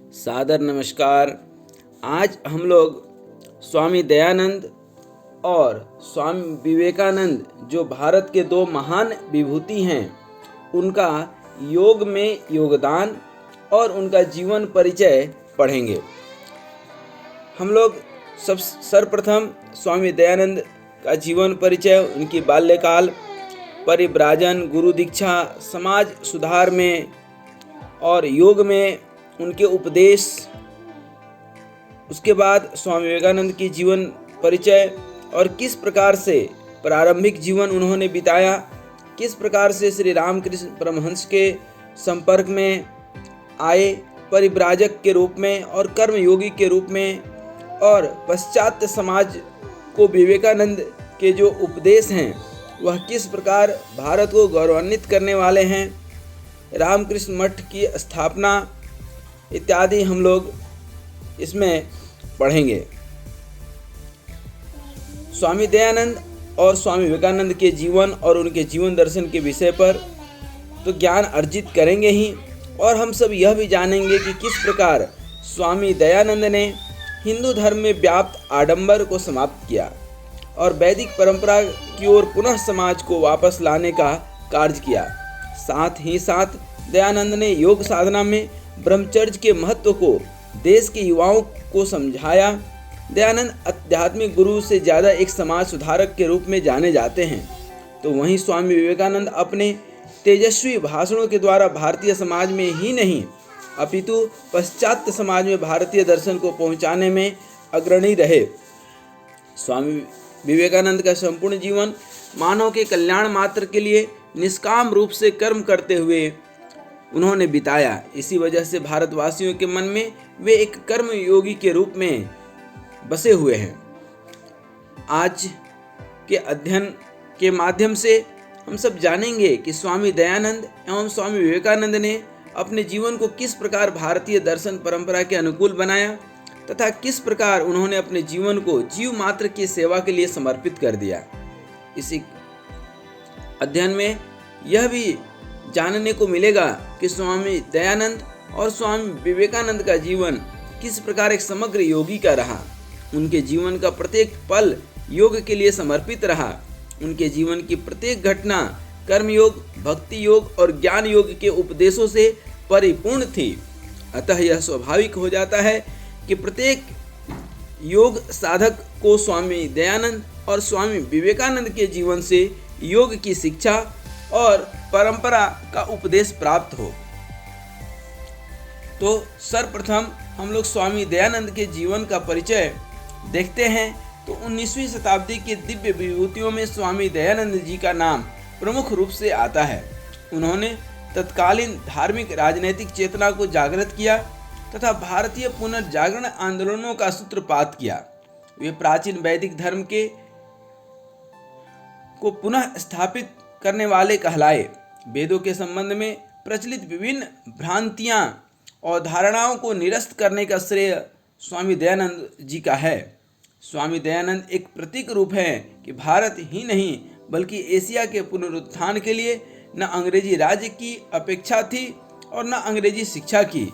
सादर नमस्कार। आज हम लोग स्वामी दयानंद और स्वामी विवेकानंद, जो भारत के दो महान विभूति हैं, उनका योग में योगदान और उनका जीवन परिचय पढ़ेंगे। हम लोग सर्वप्रथम स्वामी दयानंद का जीवन परिचय, उनकी बाल्यकाल, परिव्राजन, गुरु दीक्षा, समाज सुधार में और योग में उनके उपदेश, उसके बाद स्वामी विवेकानंद की जीवन परिचय और किस प्रकार से प्रारंभिक जीवन उन्होंने बिताया, किस प्रकार से श्री रामकृष्ण परमहंस के संपर्क में आए परिव्राजक के रूप में और कर्मयोगी के रूप में, और पाश्चात्य समाज को विवेकानंद के जो उपदेश हैं वह किस प्रकार भारत को गौरवान्वित करने वाले हैं, रामकृष्ण मठ की स्थापना इत्यादि हम लोग इसमें पढ़ेंगे। स्वामी दयानंद और स्वामी विवेकानंद के जीवन और उनके जीवन दर्शन के विषय पर तो ज्ञान अर्जित करेंगे ही, और हम सब यह भी जानेंगे कि किस प्रकार स्वामी दयानंद ने हिंदू धर्म में व्याप्त आडंबर को समाप्त किया और वैदिक परंपरा की ओर पुनः समाज को वापस लाने का कार्य किया। साथ ही साथ दयानंद ने योग साधना में ब्रह्मचर्य के महत्व को देश के युवाओं को समझाया। दयानंद आध्यात्मिक गुरु से ज़्यादा एक समाज सुधारक के रूप में जाने जाते हैं, तो वहीं स्वामी विवेकानंद अपने तेजस्वी भाषणों के द्वारा भारतीय समाज में ही नहीं अपितु पाश्चात्य समाज में भारतीय दर्शन को पहुंचाने में अग्रणी रहे। स्वामी विवेकानंद का संपूर्ण जीवन मानव के कल्याण मात्र के लिए निष्काम रूप से कर्म करते हुए उन्होंने बिताया। इसी वजह से भारतवासियों के मन में वे एक कर्म योगी के रूप में बसे हुए हैं। आज के अध्ययन के माध्यम से हम सब जानेंगे कि स्वामी दयानंद एवं स्वामी विवेकानंद ने अपने जीवन को किस प्रकार भारतीय दर्शन परंपरा के अनुकूल बनाया तथा किस प्रकार उन्होंने अपने जीवन को जीव मात्र की सेवा के लिए समर्पित कर दिया। इसी अध्ययन में यह भी जानने को मिलेगा कि स्वामी दयानंद और स्वामी विवेकानंद का जीवन किस प्रकार एक समग्र योगी का रहा। उनके जीवन का प्रत्येक पल योग के लिए समर्पित रहा। उनके जीवन की प्रत्येक घटना कर्मयोग, भक्ति योग और ज्ञान योग के उपदेशों से परिपूर्ण थी। अतः यह स्वाभाविक हो जाता है कि प्रत्येक योग साधक को स्वामी दयानंद और स्वामी विवेकानंद के जीवन से योग की शिक्षा और परंपरा का उपदेश प्राप्त हो। तो सर्वप्रथम हम लोग स्वामी दयानंद के जीवन का परिचय देखते हैं। तो 19वीं शताब्दी की दिव्य विभूतियों में स्वामी दयानंद जी का नाम प्रमुख रूप से आता है। उन्होंने तत्कालीन धार्मिक राजनैतिक चेतना को जागृत किया तथा भारतीय पुनर्जागरण आंदोलनों का सूत्रपात किया। वे प्राचीन वैदिक धर्म को पुनः स्थापित करने वाले कहलाए। वेदों के संबंध में प्रचलित विभिन्न भ्रांतियां और धारणाओं को निरस्त करने का श्रेय स्वामी दयानंद जी का है। स्वामी दयानंद एक प्रतीक रूप है कि भारत ही नहीं बल्कि एशिया के पुनरुत्थान के लिए न अंग्रेजी राज्य की अपेक्षा थी और न अंग्रेजी शिक्षा की।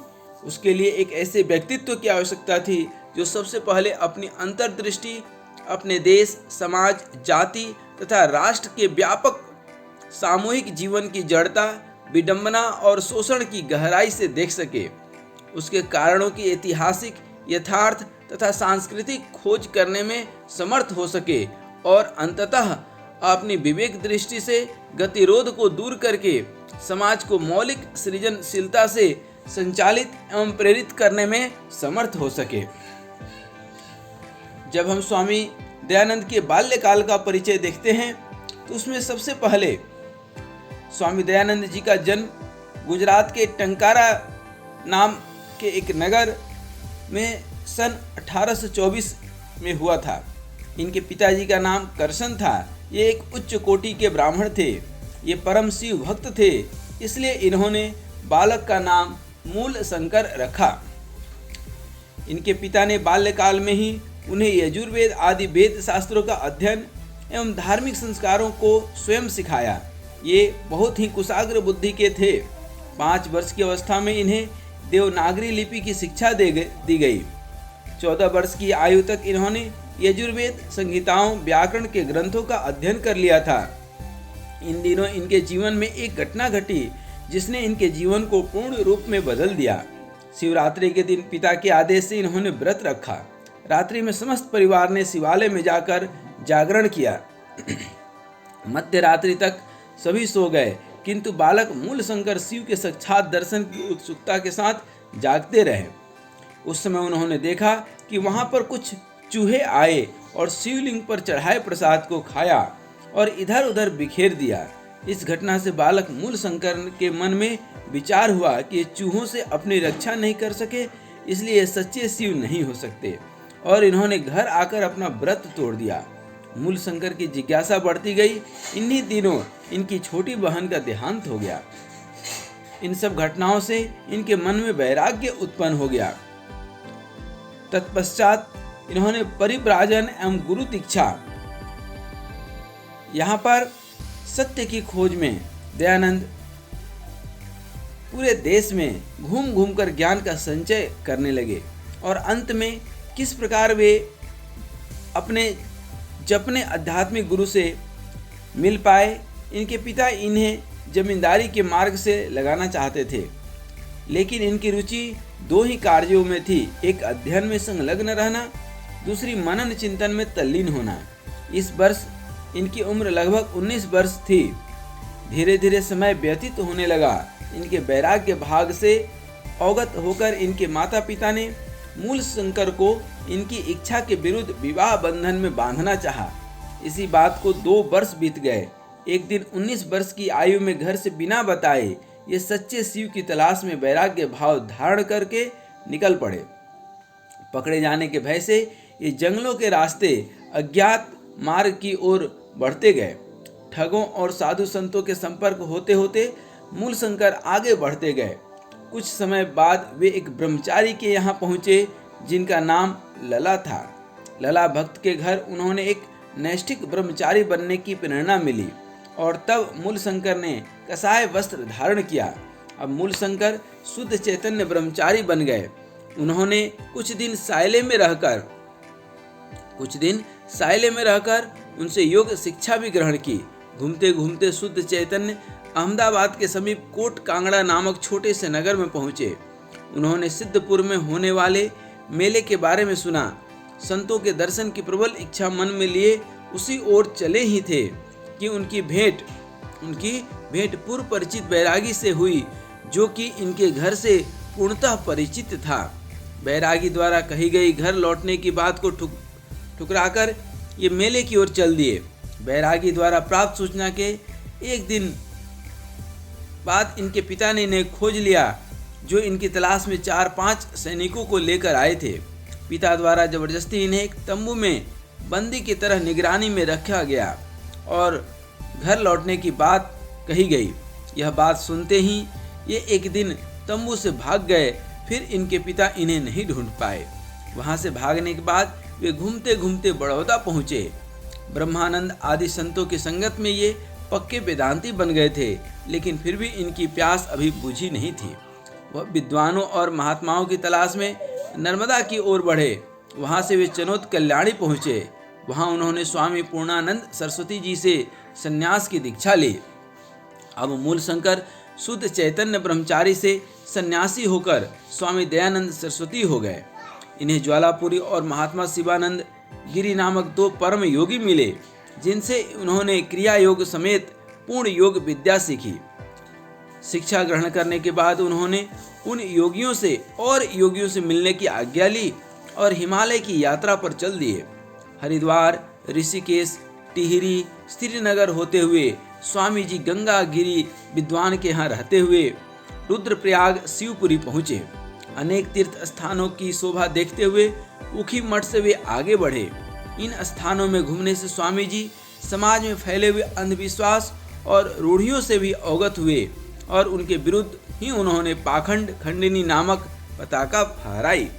उसके लिए एक ऐसे व्यक्तित्व की आवश्यकता थी जो सबसे पहले अपनी अंतर्दृष्टि अपने देश, समाज, जाति तथा राष्ट्र के व्यापक सामूहिक जीवन की जड़ता, विडंबना और शोषण की गहराई से देख सके, उसके कारणों की ऐतिहासिक, यथार्थ तथा सांस्कृतिक खोज करने में समर्थ हो सके और अंततः अपनी विवेक दृष्टि से गतिरोध को दूर करके समाज को मौलिक सृजनशीलता से संचालित एवं प्रेरित करने में समर्थ हो सके। जब हम स्वामी दयानंद के बाल्यकाल का परिचय देखते हैं तो उसमें सबसे पहले स्वामी दयानंद जी का जन्म गुजरात के टंकारा नाम के एक नगर में सन 1824 में हुआ था। इनके पिताजी का नाम करसन था। ये एक उच्च कोटि के ब्राह्मण थे। ये परम शिव भक्त थे, इसलिए इन्होंने बालक का नाम मूल शंकर रखा। इनके पिता ने बाल्यकाल में ही उन्हें यजुर्वेद आदि वेद शास्त्रों का अध्ययन एवं धार्मिक संस्कारों को स्वयं सिखाया। ये बहुत ही कुशाग्र बुद्धि के थे। 5 वर्ष की अवस्था में इन्हें देवनागरी लिपि की शिक्षा दी गई। 14 वर्ष की आयु तक इन्होंने यजुर्वेद संहिताओं, व्याकरण के ग्रंथों का अध्ययन कर लिया था। इन दिनों इनके जीवन में एक घटना घटी जिसने इनके जीवन को पूर्ण रूप में बदल दिया। शिवरात्रि के दिन पिता के आदेश से इन्होंने व्रत रखा। रात्रि में समस्त परिवार ने शिवालय में जाकर जागरण किया। मध्य रात्रि तक सभी सो गए, किंतु बालक मूलशंकर शिव के साक्षात दर्शन की उत्सुकता के साथ जागते रहे। उस समय उन्होंने देखा कि वहां पर कुछ चूहे आए और शिवलिंग पर चढ़ाए प्रसाद को खाया और इधर उधर बिखेर दिया। इस घटना से बालक मूलशंकर के मन में विचार हुआ कि ये चूहों से अपनी रक्षा नहीं कर सके, इसलिए ये सच्चे शिव नहीं हो सकते, और इन्होंने घर आकर अपना व्रत तोड़ दिया। मूलशंकर की जिज्ञासा बढ़ती गई। इन्हीं दिनों इनकी छोटी बहन का देहांत हो गया। इन सब घटनाओं से इनके मन में वैराग्य उत्पन्न हो गया। तत्पश्चात इन्होंने परिव्राजन एवं गुरु दीक्षा, यहाँ पर सत्य की खोज में दयानंद पूरे देश में घूम घूम कर ज्ञान का संचय करने लगे, और अंत में किस प्रकार वे अपने जपने आध्यात्मिक गुरु से मिल पाए। इनके पिता इन्हें जमींदारी के मार्ग से लगाना चाहते थे, लेकिन इनकी रुचि दो ही कार्यों में थी, एक अध्ययन में संलग्न रहना, दूसरी मनन चिंतन में तल्लीन होना। इस वर्ष इनकी उम्र लगभग 19 वर्ष थी। धीरे धीरे समय व्यतीत होने लगा। इनके वैराग्य भाग से अवगत होकर इनके माता पिता ने मूलशंकर को इनकी इच्छा के विरुद्ध विवाह बंधन में बांधना चाहा। इसी बात को 2 वर्ष बीत गए। एक दिन 19 वर्ष की आयु में घर से बिना बताए ये सच्चे शिव की तलाश में वैराग्य भाव धारण करके निकल पड़े। पकड़े जाने के भय से ये जंगलों के रास्ते अज्ञात मार्ग की ओर बढ़ते गए। ठगों और साधु संतों के संपर्क होते होते मूलशंकर आगे बढ़ते गए। कुछ समय बाद वे एक ब्रह्मचारी के यहाँ पहुँचे जिनका नाम लला था। लला भक्त के घर उन्होंने एक नैष्ठिक ब्रह्मचारी बनने की प्रेरणा मिली, और तब मूलशंकर ने कसाय वस्त्र धारण किया। अब मूलशंकर शुद्ध चैतन्य ब्रह्मचारी बन गए। उन्होंने कुछ दिन सायले में रहकर उनसे योग शिक्षा भी ग्रहण की। घूमते घूमते शुद्ध चैतन्य अहमदाबाद के समीप कोट कांगड़ा नामक छोटे से नगर में पहुंचे। उन्होंने सिद्धपुर में होने वाले मेले के बारे में सुना। संतों के दर्शन की प्रबल इच्छा मन में लिए उसी ओर चले ही थे कि उनकी भेंट पूर्व परिचित बैरागी से हुई, जो कि इनके घर से पूर्णतः परिचित था। बैरागी द्वारा कही गई घर लौटने की बात को ठुकराकर ये मेले की ओर चल दिए। बैरागी द्वारा प्राप्त सूचना के एक दिन बाद इनके पिता ने इन्हें खोज लिया, जो इनकी तलाश में 4-5 सैनिकों को लेकर आए थे। पिता द्वारा जबरदस्ती इन्हें एक तंबू में बंदी की तरह निगरानी में रखा गया और घर लौटने की बात कही गई। यह बात सुनते ही ये एक दिन तंबू से भाग गए। फिर इनके पिता इन्हें नहीं ढूंढ पाए। वहां से भागने के बाद वे घूमते घूमते बड़ौदा पहुँचे। ब्रह्मानंद आदि संतों की संगत में ये पक्के वेदांती बन गए थे, लेकिन फिर भी इनकी प्यास अभी बुझी नहीं थी। वह विद्वानों और महात्माओं की तलाश में नर्मदा की ओर बढ़े। वहां से वे चनौत कल्याणी पहुँचे। वहां उन्होंने स्वामी पूर्णानंद सरस्वती जी से संन्यास की दीक्षा ली। अब मूलशंकर शुद्ध चैतन्य ब्रह्मचारी से सन्यासी होकर स्वामी दयानंद सरस्वती हो गए। इन्हें ज्वालापुरी और महात्मा शिवानंद गिरी नामक 2 परम योगी मिले, जिनसे उन्होंने क्रिया योग समेत पूर्ण योग विद्या सीखी। शिक्षा ग्रहण करने के बाद उन्होंने उन योगियों से मिलने की आज्ञा ली और हिमालय की यात्रा पर चल दिए। हरिद्वार, ऋषिकेश, टिहरी, श्रीनगर होते हुए स्वामी जी गंगा गिरी विद्वान के यहाँ रहते हुए रुद्रप्रयाग शिवपुरी पहुँचे। अनेक तीर्थ स्थानों की शोभा देखते हुए उखी मठ से वे आगे बढ़े। इन स्थानों में घूमने से स्वामी जी समाज में फैले हुए अंधविश्वास और रूढ़ियों से भी अवगत हुए, और उनके विरुद्ध ही उन्होंने पाखंड खंडिनी नामक पताका फहराई।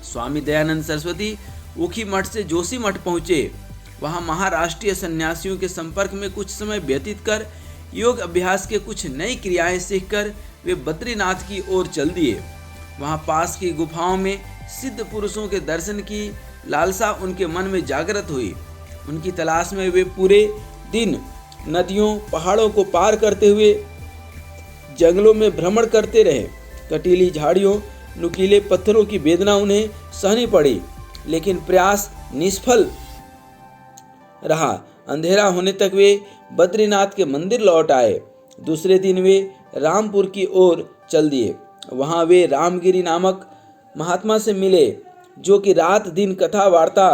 स्वामी दयानंद सरस्वती उखी मठ से जोशी मठ पहुँचे। वहाँ महाराष्ट्रीय सन्यासियों के संपर्क में कुछ समय व्यतीत कर योग अभ्यास के कुछ नई क्रियाएं सीखकर वे बद्रीनाथ की ओर चल दिए। वहां पास की गुफाओं में सिद्ध पुरुषों के दर्शन की लालसा उनके मन में जागृत हुई। उनकी तलाश में वे पूरे दिन नदियों पहाड़ों को पार करते हुए जंगलों में भ्रमण करते रहे। कटीली झाड़ियों नुकीले पत्थरों की वेदना उन्हें सहनी पड़ी, लेकिन प्रयास निष्फल रहा। अंधेरा होने तक वे बद्रीनाथ के मंदिर लौट आए। दूसरे दिन वे रामपुर की ओर चल दिए। वहां वे रामगिरी नामक महात्मा से मिले, जो कि रात दिन कथा वार्ता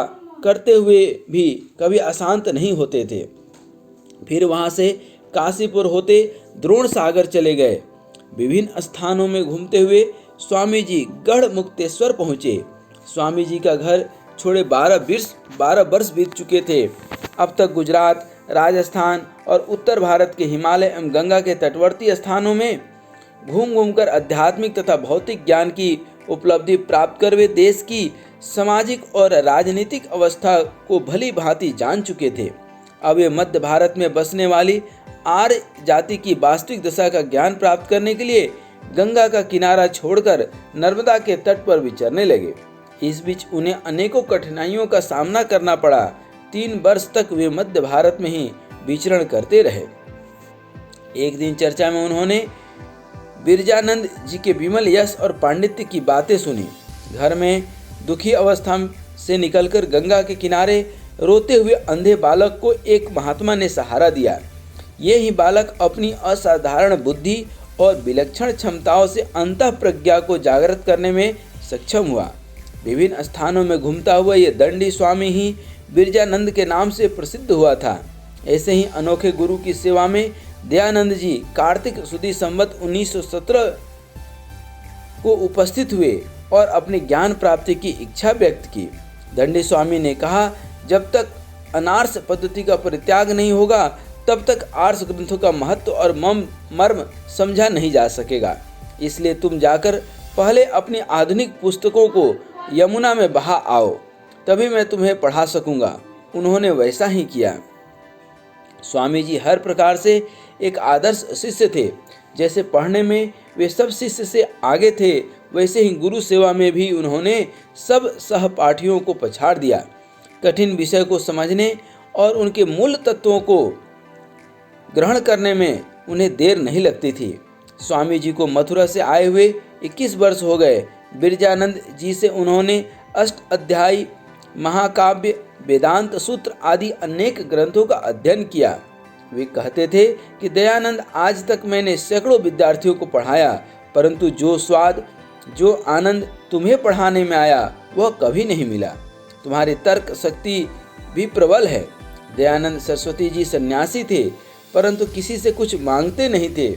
करते हुए भी कभी अशांत नहीं होते थे। फिर वहां से काशीपुर होते द्रोण सागर चले गए। विभिन्न स्थानों में घूमते हुए स्वामी जी गढ़ मुक्तेश्वर पहुँचे। स्वामी जी का घर छोड़े 12 वर्ष बीत चुके थे। अब तक गुजरात, राजस्थान और उत्तर भारत के हिमालय एवं गंगा के तटवर्ती स्थानों में घूम घूमकर आध्यात्मिक तथा भौतिक ज्ञान की उपलब्धि प्राप्त कर वे देश की सामाजिक और राजनीतिक अवस्था को भली भांति जान चुके थे। अब वे मध्य भारत में बसने वाली आर्य जाति की वास्तविक दशा का ज्ञान प्राप्त करने के लिए गंगा का किनारा छोड़कर नर्मदा के तट पर विचरने लगे। इस बीच उन्हें अनेकों कठिनाइयों का सामना करना पड़ा। 3 वर्ष तक वे मध्य भारत में ही विचरण करते रहे। एक दिन चर्चा में उन्होंने बिरजानंद जी के विमल यश और पांडित्य की बातें सुनी। घर में दुखी अवस्था से निकलकर गंगा के किनारे रोते हुए अंधे बालक को एक महात्मा ने सहारा दिया। ये ही बालक अपनी असाधारण बुद्धि और विलक्षण क्षमताओं से अंतः प्रज्ञा को जागृत करने में सक्षम हुआ। विभिन्न स्थानों में घूमता हुआ ये दंडी स्वामी ही बिरजानंद के नाम से प्रसिद्ध हुआ था। ऐसे ही अनोखे गुरु की सेवा में दयानंद जी कार्तिक सुदी संवत 1917 को उपस्थित हुए और अपनी ज्ञान प्राप्ति की इच्छा व्यक्त की। दंडी स्वामी ने कहा, जब तक अनार्स पद्धति का परित्याग नहीं होगा तब तक आर्ष ग्रंथों का महत्व और मर्म समझा नहीं जा सकेगा। इसलिए तुम जाकर पहले अपनी आधुनिक पुस्तकों को यमुना में बहा आओ, तभी मैं तुम्हें पढ़ा सकूंगा। उन्होंने वैसा ही किया। स्वामी जी हर प्रकार से एक आदर्श शिष्य थे। जैसे पढ़ने में वे सब शिष्य से आगे थे, वैसे ही गुरु सेवा में भी उन्होंने सब सहपाठियों को पछाड़ दिया। कठिन विषय को समझने और उनके मूल तत्वों को ग्रहण करने में उन्हें देर नहीं लगती थी। स्वामी जी को मथुरा से आए हुए 21 वर्ष हो गए। बिरजानंद जी से उन्होंने अष्ट अध्यायी, महाकाव्य, वेदांत सूत्र आदि अनेक ग्रंथों का अध्ययन किया। वे कहते थे कि दयानंद, आज तक मैंने सैकड़ों विद्यार्थियों को पढ़ाया, परंतु जो स्वाद, जो आनंद तुम्हें पढ़ाने में आया वह कभी नहीं मिला। तुम्हारी तर्क शक्ति भी प्रबल है। दयानंद सरस्वती जी सन्यासी थे, परंतु किसी से कुछ मांगते नहीं थे।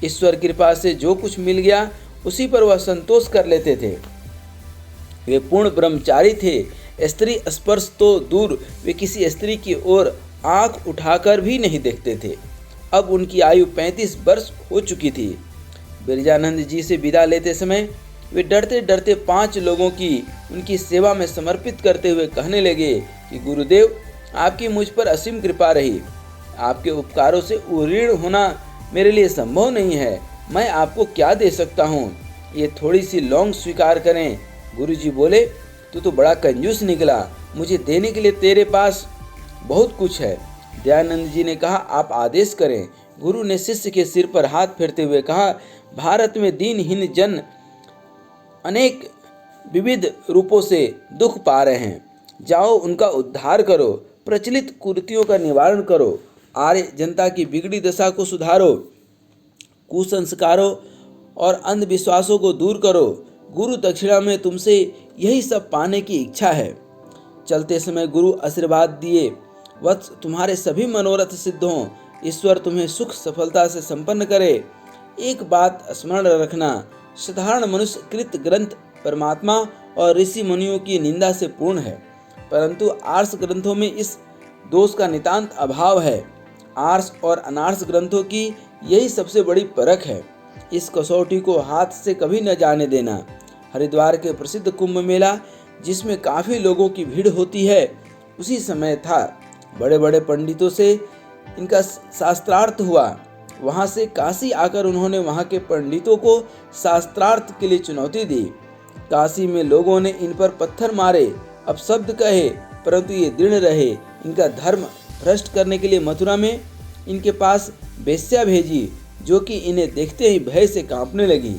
ईश्वर कृपा से जो कुछ मिल गया उसी पर वह संतोष कर लेते थे। वे पूर्ण ब्रह्मचारी थे। स्त्री स्पर्श तो दूर, वे किसी स्त्री की ओर आंख उठाकर भी नहीं देखते थे। अब उनकी आयु 35 वर्ष हो चुकी थी। बिरजानंद जी से विदा लेते समय वे डरते डरते 5 लोगों की उनकी सेवा में समर्पित करते हुए कहने लगे कि गुरुदेव, आपकी मुझ पर असीम कृपा रही। आपके उपकारों से उऋण होना मेरे लिए संभव नहीं है। मैं आपको क्या दे सकता हूँ? ये थोड़ी सी लौंग स्वीकार करें। गुरुजी बोले, तू तो बड़ा कंजूस निकला, मुझे देने के लिए तेरे पास बहुत कुछ है। दयानंद जी ने कहा, आप आदेश करें। गुरु ने शिष्य के सिर पर हाथ फेरते हुए कहा, भारत में दीनहीन जन अनेक विविध रूपों से दुख पा रहे हैं। जाओ उनका उद्धार करो, प्रचलित कुरीतियों का निवारण करो, आर्य जनता की बिगड़ी दशा को सुधारो, कुसंस्कारों और अंधविश्वासों को दूर करो। गुरु दक्षिणा में तुमसे यही सब पाने की इच्छा है। चलते समय गुरु आशीर्वाद दिए, वत्स, तुम्हारे सभी मनोरथ सिद्ध हों, ईश्वर तुम्हें सुख सफलता से संपन्न करे। एक बात स्मरण रखना, साधारण मनुष्य कृत ग्रंथ परमात्मा और ऋषि मुनियों की निंदा से पूर्ण है, परंतु आर्ष ग्रंथों में इस दोष का नितांत अभाव है। आर्ष और अनार्ष ग्रंथों की यही सबसे बड़ी परख है। इस कसौटी को हाथ से कभी न जाने देना। हरिद्वार के प्रसिद्ध कुंभ मेला, जिसमें काफ़ी लोगों की भीड़ होती है, उसी समय था। बड़े बड़े पंडितों से इनका शास्त्रार्थ हुआ। वहां से काशी आकर उन्होंने वहां के पंडितों को शास्त्रार्थ के लिए चुनौती दी। काशी में लोगों ने इन पर पत्थर मारे, अपशब्द कहे, परंतु ये दृढ़ रहे। इनका धर्म भ्रष्ट करने के लिए मथुरा में इनके पास वेश्या भेजी, जो कि इन्हें देखते ही भय से कांपने लगी।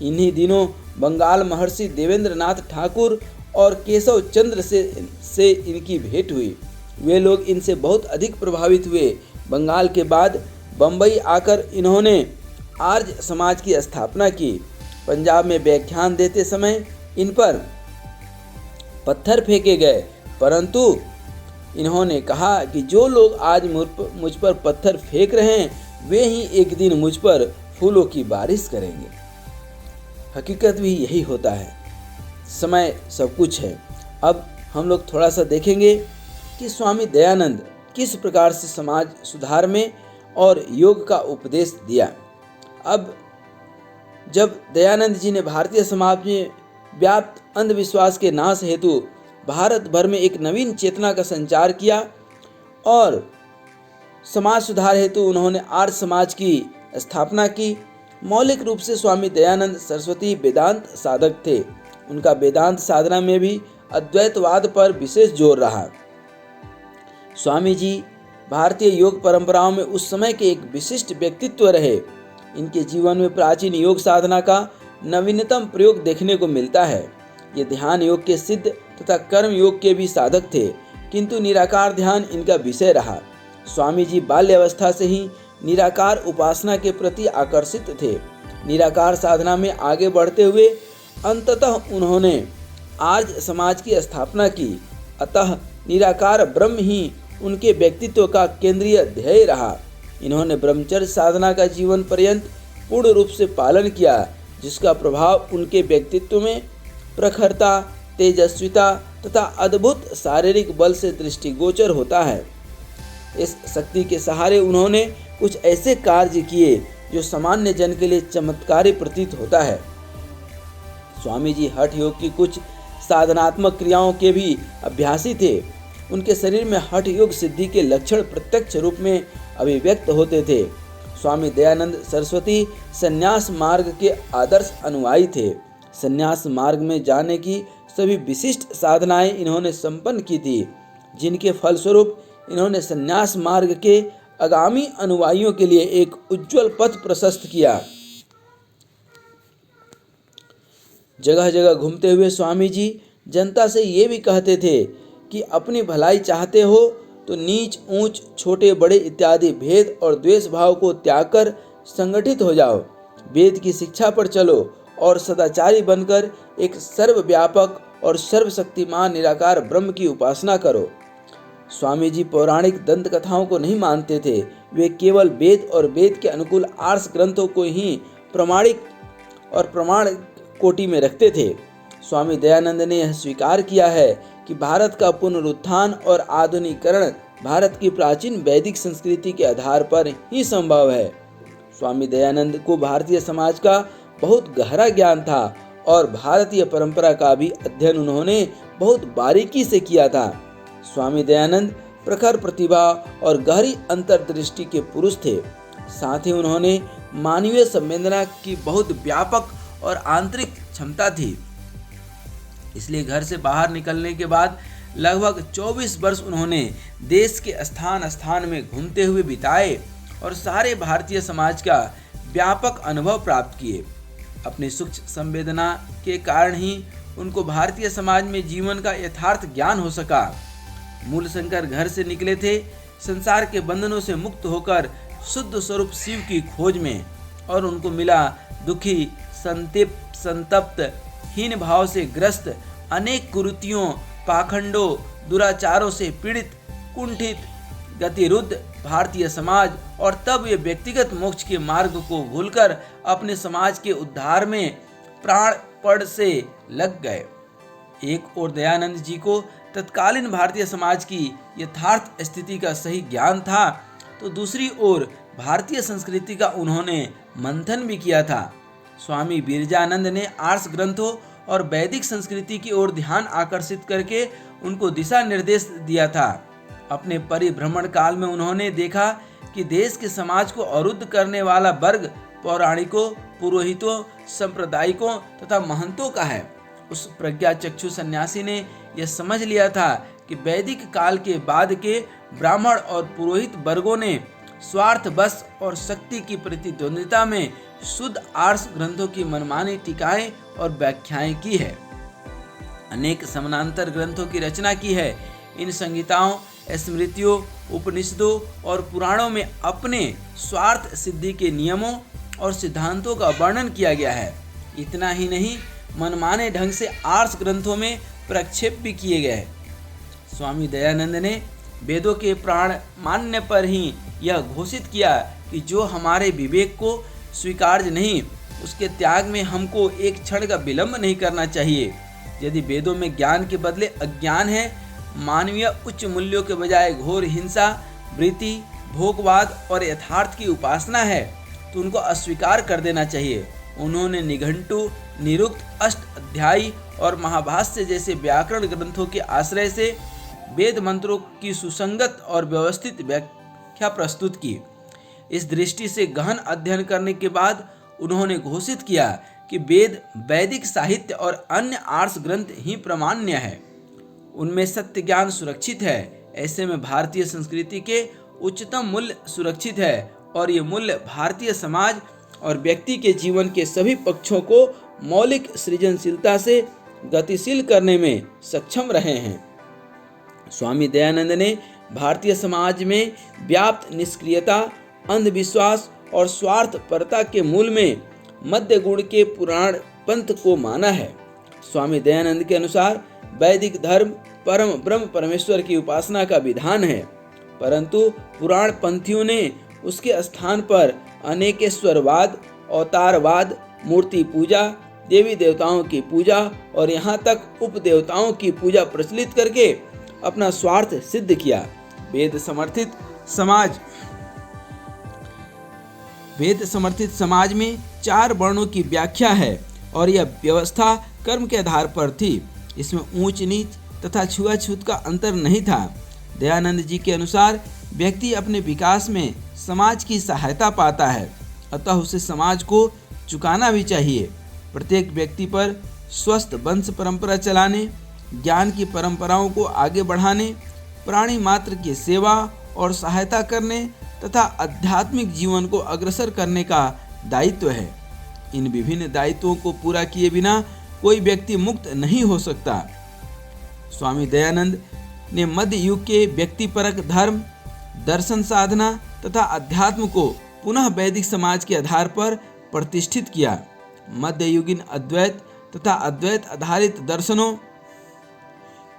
इन्हीं दिनों बंगाल महर्षि देवेंद्रनाथ ठाकुर और केशव चंद्र से इनकी भेंट हुई। वे लोग इनसे बहुत अधिक प्रभावित हुए। बंगाल के बाद बम्बई आकर इन्होंने आर्य समाज की स्थापना की। पंजाब में व्याख्यान देते समय इन पर पत्थर फेंके गए, परंतु इन्होंने कहा कि जो लोग आज मुझ पर पत्थर फेंक रहे हैं, वे ही एक दिन मुझ पर फूलों की बारिश करेंगे। हकीकत भी यही होता है। समय सब कुछ है। अब हम लोग थोड़ा सा देखेंगे कि स्वामी दयानंद किस प्रकार से समाज सुधार में और योग का उपदेश दिया। अब जब दयानंद जी ने भारतीय समाज में व्याप्त अंधविश्वास के नाश हेतु भारत भर में एक नवीन चेतना का संचार किया और समाज सुधार हेतु उन्होंने आर्य समाज की स्थापना की। मौलिक रूप से स्वामी दयानंद सरस्वती वेदांत साधक थे। उनका वेदांत साधना में भी अद्वैतवाद पर विशेष जोर रहा। स्वामी जी भारतीय योग परंपराओं में उस समय के एक विशिष्ट व्यक्तित्व रहे। इनके जीवन में प्राचीन योग साधना का नवीनतम प्रयोग देखने को मिलता है। ये ध्यान योग के सिद्ध तथा कर्म योग के भी साधक थे, किंतु निराकार ध्यान इनका विषय रहा। स्वामी जी बाल्यावस्था से ही निराकार उपासना के प्रति आकर्षित थे। निराकार साधना में आगे बढ़ते हुए अंततः उन्होंने आर्य समाज की स्थापना की। अतः निराकार ब्रह्म ही उनके व्यक्तित्व का केंद्रीय ध्येय रहा। इन्होंने ब्रह्मचर्य साधना का जीवन पर्यंत पूर्ण रूप से पालन किया, जिसका प्रभाव उनके व्यक्तित्व में प्रखरता, तेजस्विता तथा अद्भुत शारीरिक बल से दृष्टिगोचर होता है। इस शक्ति के सहारे उन्होंने कुछ ऐसे कार्य किए जो सामान्य जन के लिए चमत्कारी प्रतीत होता है। स्वामी जी हठ योग की कुछ साधनात्मक क्रियाओं के भी अभ्यासी थे। उनके शरीर में हठ योग सिद्धि के लक्षण प्रत्यक्ष रूप में अभिव्यक्त होते थे। स्वामी दयानंद सरस्वती संन्यास मार्ग के आदर्श अनुयायी थे। संन्यास मार्ग में जाने की सभी विशिष्ट साधनाएं इन्होंने संपन्न की थी, जिनके फलस्वरूप इन्होंने संन्यास मार्ग के आगामी अनुयायियों के लिए एक उज्जवल पथ प्रशस्त किया। जगह जगह घूमते हुए स्वामी जी जनता से ये भी कहते थे कि अपनी भलाई चाहते हो तो नीच ऊंच, छोटे बड़े इत्यादि भेद और द्वेष भाव को त्याग कर संगठित हो जाओ। वेद की शिक्षा पर चलो और सदाचारी बनकर एक सर्वव्यापक और सर्वशक्तिमान निराकार ब्रह्म की उपासना करो। स्वामी जी पौराणिक दंत कथाओं को नहीं मानते थे। वे केवल वेद और वेद के अनुकूल आर्ष ग्रंथों को ही प्रमाणिक और प्रमाण कोटि में रखते थे। स्वामी दयानंद ने यह स्वीकार किया है कि भारत का पुनरुत्थान और आधुनिकीकरण भारत की प्राचीन वैदिक संस्कृति के आधार पर ही संभव है। स्वामी दयानंद को भारतीय समाज का बहुत गहरा ज्ञान था और भारतीय परंपरा का भी अध्ययन उन्होंने बहुत बारीकी से किया था। स्वामी दयानंद प्रखर प्रतिभा और गहरी अंतर्दृष्टि के पुरुष थे। साथ ही उन्होंने मानवीय संवेदना की बहुत व्यापक और आंतरिक क्षमता थी। इसलिए घर से बाहर निकलने के बाद लगभग 24 वर्ष उन्होंने देश के स्थान स्थान में घूमते हुए बिताए और सारे भारतीय समाज का व्यापक अनुभव प्राप्त किए। अपनी सूक्ष्म संवेदना के कारण ही उनको भारतीय समाज में जीवन का यथार्थ ज्ञान हो सका। मूलशंकर घर से निकले थे संसार के बंधनों से मुक्त होकर शुद्ध स्वरूप शिव की खोज में, और उनको मिला दुखी, संतप्त, हीन भाव से ग्रस्त, अनेक कुरीतियों, पाखंडों, दुराचारों से पीड़ित, कुंठित, गतिरुद्ध भारतीय समाज। और तब वे व्यक्तिगत मोक्ष के मार्ग को भूलकर अपने समाज के उद्धार में प्राणपण से लग गए। एक ओर दयानंद जी को तत्कालीन भारतीय समाज की यथार्थ स्थिति का सही ज्ञान था, तो दूसरी ओर भारतीय संस्कृति का उन्होंने मंथन भी किया था। स्वामी विरजानंद ने आर्ष ग्रंथों और वैदिक संस्कृति की ओर ध्यान आकर्षित करके उनको दिशा निर्देश दिया था। अपने परिभ्रमण काल में उन्होंने देखा कि देश के समाज को अवरुद्ध करने वाला वर्ग पौराणिकों, पुरोहितों, सांप्रदायिकों तथा महंतों का है। उस प्रज्ञा चक्षु सन्यासी ने यह समझ लिया था कि वैदिक काल के बाद के ब्राह्मण और पुरोहित वर्गों ने स्वार्थ बस और शक्ति की प्रतिद्वंदिता में शुद्ध आर्ष ग्रंथों की मनमानी टीकाएं और व्याख्याएं की है। अनेक समानांतर ग्रंथों की रचना की है। इन संहिताओं, स्मृतियों, उपनिषदों और पुराणों में अपने स्वार्थ सिद्धि के नियमों और सिद्धांतों का वर्णन किया गया है। इतना ही नहीं, मनमाने ढंग से आर्ष ग्रंथों में प्रक्षेप भी किए गए हैं। स्वामी दयानंद ने वेदों के प्राण मानने पर ही यह घोषित किया कि जो हमारे विवेक को स्वीकार्य नहीं, उसके त्याग में हमको एक क्षण का विलंब नहीं करना चाहिए। यदि वेदों में ज्ञान के बदले अज्ञान है, मानवीय उच्च मूल्यों के बजाय घोर हिंसा, वृत्ति, भोगवाद और यथार्थ की उपासना है, तो उनको अस्वीकार कर देना चाहिए। उन्होंने निघंटु, निरुक्त, अष्ट अध्यायी और महाभाष्य जैसे व्याकरण ग्रंथों के आश्रय से वेद मंत्रों की सुसंगत और व्यवस्थित व्याख्या प्रस्तुत की। इस दृष्टि से गहन अध्ययन करने के बाद उन्होंने घोषित किया कि वेद, वैदिक साहित्य और अन्य आर्ष ग्रंथ ही प्रामाण्य है। उनमें सत्य ज्ञान सुरक्षित है। ऐसे में भारतीय संस्कृति के उच्चतम मूल्य सुरक्षित है और ये मूल्य भारतीय समाज और व्यक्ति के जीवन के सभी पक्षों को मौलिक सृजनशीलता से गतिशील करने में सक्षम रहे हैं। स्वामी दयानंद ने भारतीय समाज में व्याप्त निष्क्रियता, अंधविश्वास और स्वार्थपरता के मूल में मध्य गुण के पुराण पंथ को माना है। स्वामी दयानंद के अनुसार वैदिक धर्म परम ब्रह्म परमेश्वर की उपासना का विधान है, परंतु पुराण पंथियों ने उसके स्थान पर अनेकेश्वरवाद, अवतारवाद, मूर्ति पूजा, देवी देवताओं की पूजा और यहाँ तक उपदेवताओं की पूजा प्रचलित करके अपना स्वार्थ सिद्ध किया। वेद समर्थित समाज में 4 वर्णों की व्याख्या है और यह व्यवस्था कर्म के आधार पर थी। इसमें ऊंच नीच तथा छुआछूत का अंतर नहीं था। दयानंद जी के अनुसार व्यक्ति अपने विकास में समाज की सहायता पाता है, अतः उसे समाज को चुकाना भी चाहिए। प्रत्येक व्यक्ति पर स्वस्थ वंश परंपरा चलाने, ज्ञान की परंपराओं को आगे बढ़ाने, प्राणी मात्र की सेवा और सहायता करने तथा आध्यात्मिक जीवन को अग्रसर करने का दायित्व है। इन विभिन्न दायित्वों को पूरा किए बिना कोई व्यक्ति मुक्त नहीं हो सकता। स्वामी दयानंद ने मध्य युग के व्यक्तिपरक धर्म, दर्शन साधना तथा अध्यात्म को पुनः वैदिक समाज के आधार पर प्रतिष्ठित किया। मध्ययुगीन अद्वैत तथा अद्वैत आधारित दर्शनों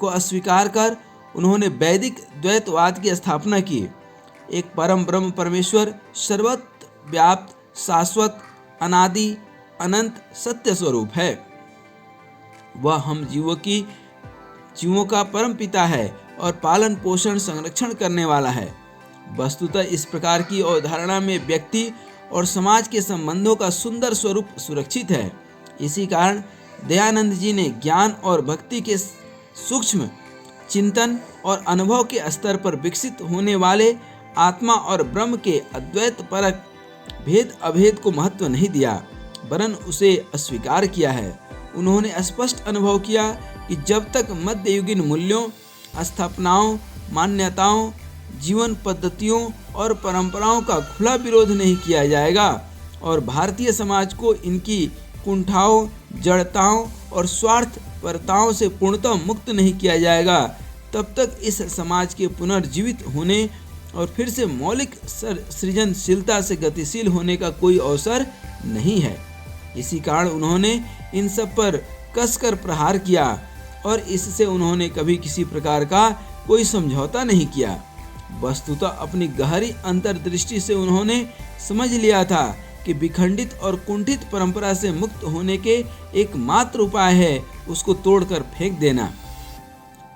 को अस्वीकार कर उन्होंने वैदिक द्वैतवाद की स्थापना की। एक परम ब्रह्म परमेश्वर सर्वत्र व्याप्त, शाश्वत, अनादि, अनंत सत्य स्वरूप है। वह हम जीवों का परम पिता है और पालन पोषण संरक्षण करने वाला है। वस्तुतः इस प्रकार की अवधारणा में व्यक्ति और समाज के संबंधों का सुंदर स्वरूप सुरक्षित है। इसी कारण दयानंद जी ने ज्ञान और भक्ति के सूक्ष्म चिंतन और अनुभव के स्तर पर विकसित होने वाले आत्मा और ब्रह्म के अद्वैत परक भेद अभेद को महत्व नहीं दिया, वरन उसे अस्वीकार किया है। उन्होंने स्पष्ट अनुभव किया कि जब तक मध्ययुगीन मूल्यों, स्थापनाओं, मान्यताओं, जीवन पद्धतियों और परंपराओं का खुला विरोध नहीं किया जाएगा और भारतीय समाज को इनकी कुंठाओं, जड़ताओं और स्वार्थपरताओं से पूर्णतः मुक्त नहीं किया जाएगा, तब तक इस समाज के पुनर्जीवित होने और फिर से मौलिक सृजनशीलता से गतिशील होने का कोई अवसर नहीं है। इसी कारण उन्होंने इन सब पर कसकर प्रहार किया और इससे उन्होंने कभी किसी प्रकार का कोई समझौता नहीं किया। वस्तुतः अपनी गहरी अंतर्दृष्टि से उन्होंने समझ लिया था कि विखंडित और कुंठित परंपरा से मुक्त होने के एकमात्र उपाय है उसको तोड़कर फेंक देना।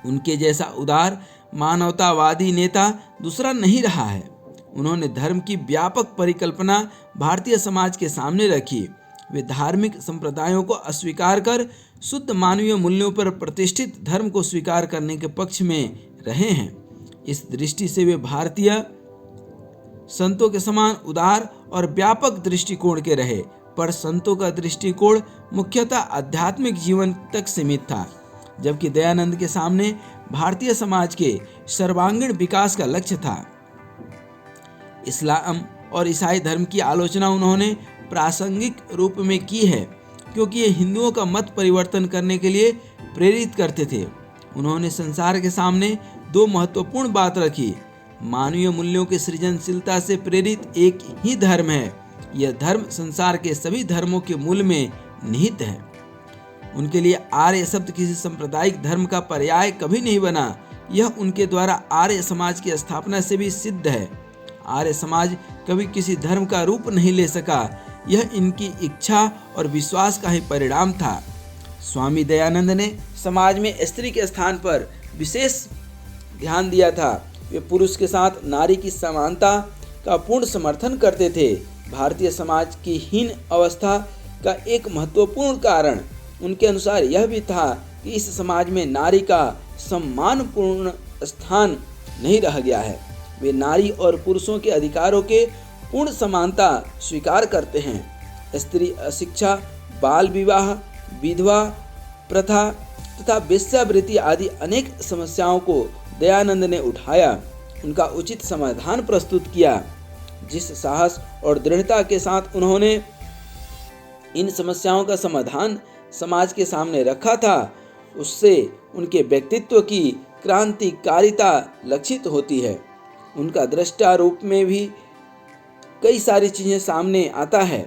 उनके जैसा उदार मानवतावादी नेता दूसरा नहीं रहा है। उन्होंने धर्म की व्यापक परिकल्पना भारतीय समाज के सामने रखी। वे धार्मिक संप्रदायों को अस्वीकार कर शुद्ध मानवीय मूल्यों पर प्रतिष्ठित धर्म को स्वीकार करने के पक्ष में रहे हैं। इस दृष्टि से वे भारतीय संतों के समान उदार और व्यापक दृष्टिकोण के रहे, पर संतों का दृष्टिकोण मुख्यतः आध्यात्मिक जीवन तक सीमित था, जबकि दयानंद के सामने भारतीय समाज के सर्वांगीण विकास का लक्ष्य था। इस्लाम और ईसाई धर्म की आलोचना उन्होंने प्रासंगिक रूप में की है, क्योंकि ये हिंदुओं का मत परिवर्तन करने के लिए प्रेरित करते थे। उन्होंने संसार के सामने दो महत्वपूर्ण बात रखी। मानवीय मूल्यों की सृजनशीलता से प्रेरित एक ही धर्म है। यह धर्म संसार के सभी धर्मों के मूल में निहित है। उनके लिए आर्य शब्द किसी सांप्रदायिक धर्म का पर्याय कभी नहीं बना। यह उनके द्वारा आर्य समाज की स्थापना से भी सिद्ध है। आर्य समाज कभी किसी धर्म का रूप नहीं ले सका। यह इनकी इच्छा और विश्वास का ही परिणाम था। स्वामी दयानंद ने समाज में स्त्री के स्थान पर विशेष ध्यान दिया था। वे पुरुष के साथ नारी की समानता का पूर्ण समर्थन करते थे। भारतीय समाज की हीन अवस्था का एक महत्वपूर्ण कारण उनके अनुसार यह भी था कि इस समाज में नारी का सम्मानपूर्ण स्थान नहीं रह गया है। वे नारी और पुरुषों के अधिकारों के पूर्ण समानता स्वीकार करते हैं। स्त्री अशिक्षा, बाल विवाह, विधवा प्रथा तथा वेश्यावृत्ति आदि अनेक समस्याओं को दयानंद ने उठाया, उनका उचित समाधान प्रस्तुत किया। जिस साहस और दृढ़ता के साथ उन्होंने इन समस्याओं का समाधान समाज के सामने रखा था, उससे उनके व्यक्तित्व की क्रांतिकारिता लक्षित होती है। उनका दृष्टा रूप में भी कई सारी चीजें सामने आता है।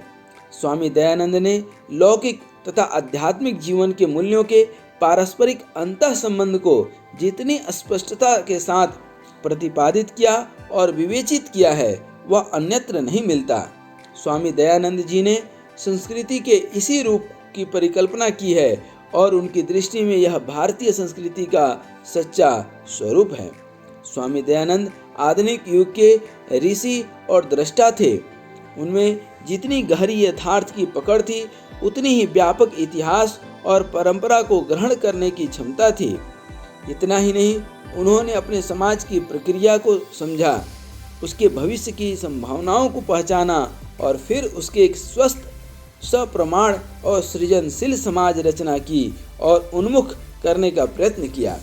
स्वामी दयानंद ने लौकिक तथा आध्यात्मिक जीवन के मूल्यों के पारस्परिक अंतः संबंध को जितनी स्पष्टता के साथ प्रतिपादित किया और विवेचित किया है, वह अन्यत्र नहीं मिलता। स्वामी दयानंद जी ने संस्कृति के इसी रूप की परिकल्पना की है और उनकी दृष्टि में यह भारतीय संस्कृति का सच्चा स्वरूप है। स्वामी दयानंद आधुनिक युग के ऋषि और दृष्टा थे। उनमें जितनी गहरी यथार्थ की पकड़ थी, उतनी ही व्यापक इतिहास और परंपरा को ग्रहण करने की क्षमता थी। इतना ही नहीं, उन्होंने अपने समाज की प्रक्रिया को समझा, उसके भविष्य की संभावनाओं को पहचाना और फिर उसके एक स्वस्थ, सप्रमाण और सृजनशील समाज रचना की और उन्मुख करने का प्रयत्न किया।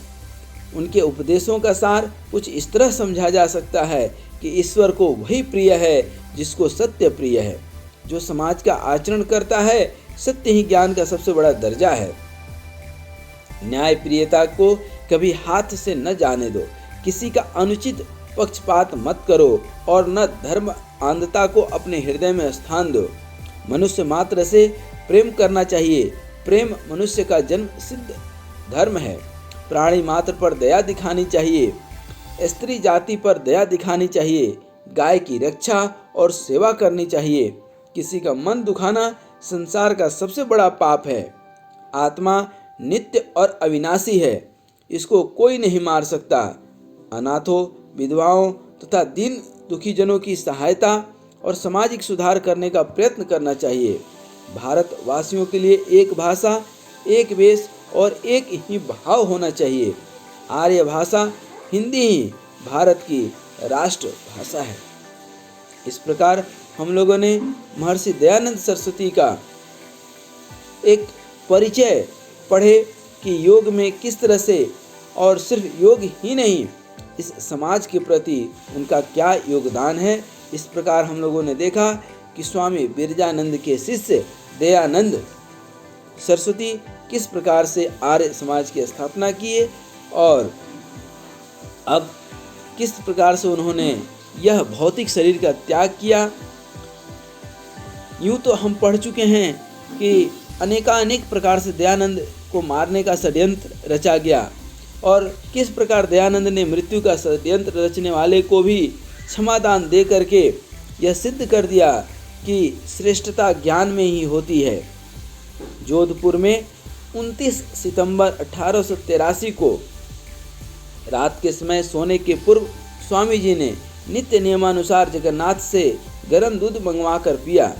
उनके उपदेशों का सार कुछ इस तरह समझा जा सकता है कि ईश्वर को वही प्रिय है जिसको सत्य प्रिय है। जो समाज का आचरण करता है, सत्य ही ज्ञान का सबसे बड़ा दर्जा है। न्याय प्रियता को कभी हाथ से न जाने दो। किसी का अनुचित पक्षपात मत करो और न धर्म अंधता को अपने हृदय में स्थान दो। मनुष्य मात्र से प्रेम करना चाहिए। प्रेम मनुष्य का जन्म सिद्ध धर्म है। प्राणी मात्र पर दया दिखानी चाहिए। स्त्री जाति पर दया दिखानी चाहिए। गाय की रक्षा और सेवा करनी चाहिए। किसी का मन दुखाना संसार का सबसे बड़ा पाप है। आत्मा नित्य और अविनाशी है, इसको कोई नहीं मार सकता। अनाथों, विधवाओं तथा दीन दुखी जनों की सहायता और सामाजिक सुधार करने का प्रयत्न करना चाहिए। भारतवासियों के लिए एक भाषा, एक वेश और एक ही भाव होना चाहिए। आर्य भाषा हिंदी ही भारत की राष्ट्र भाषा है। इस प्रकार हम लोगों ने महर्षि दयानंद सरस्वती का एक परिचय पढ़े कि योग में किस तरह से, और सिर्फ योग ही नहीं, इस समाज के प्रति उनका क्या योगदान है। इस प्रकार हम लोगों ने देखा कि स्वामी बिरजानंद के शिष्य दयानंद सरस्वती किस प्रकार से आर्य समाज की स्थापना किए और अब किस प्रकार से उन्होंने यह भौतिक शरीर का त्याग किया। यूं तो हम पढ़ चुके हैं कि अनेकानेक प्रकार से दयानंद को मारने का षड्यंत्र रचा गया और किस प्रकार दयानंद ने मृत्यु का षड्यंत्र रचने वाले को भी क्षमादान दे करके यह सिद्ध कर दिया कि श्रेष्ठता ज्ञान में ही होती है। जोधपुर में 29 सितंबर 1883 को रात के समय सोने के पूर्व स्वामी जी ने नित्य नियमानुसार जगन्नाथ से गर्म दूध मंगवा कर पिया।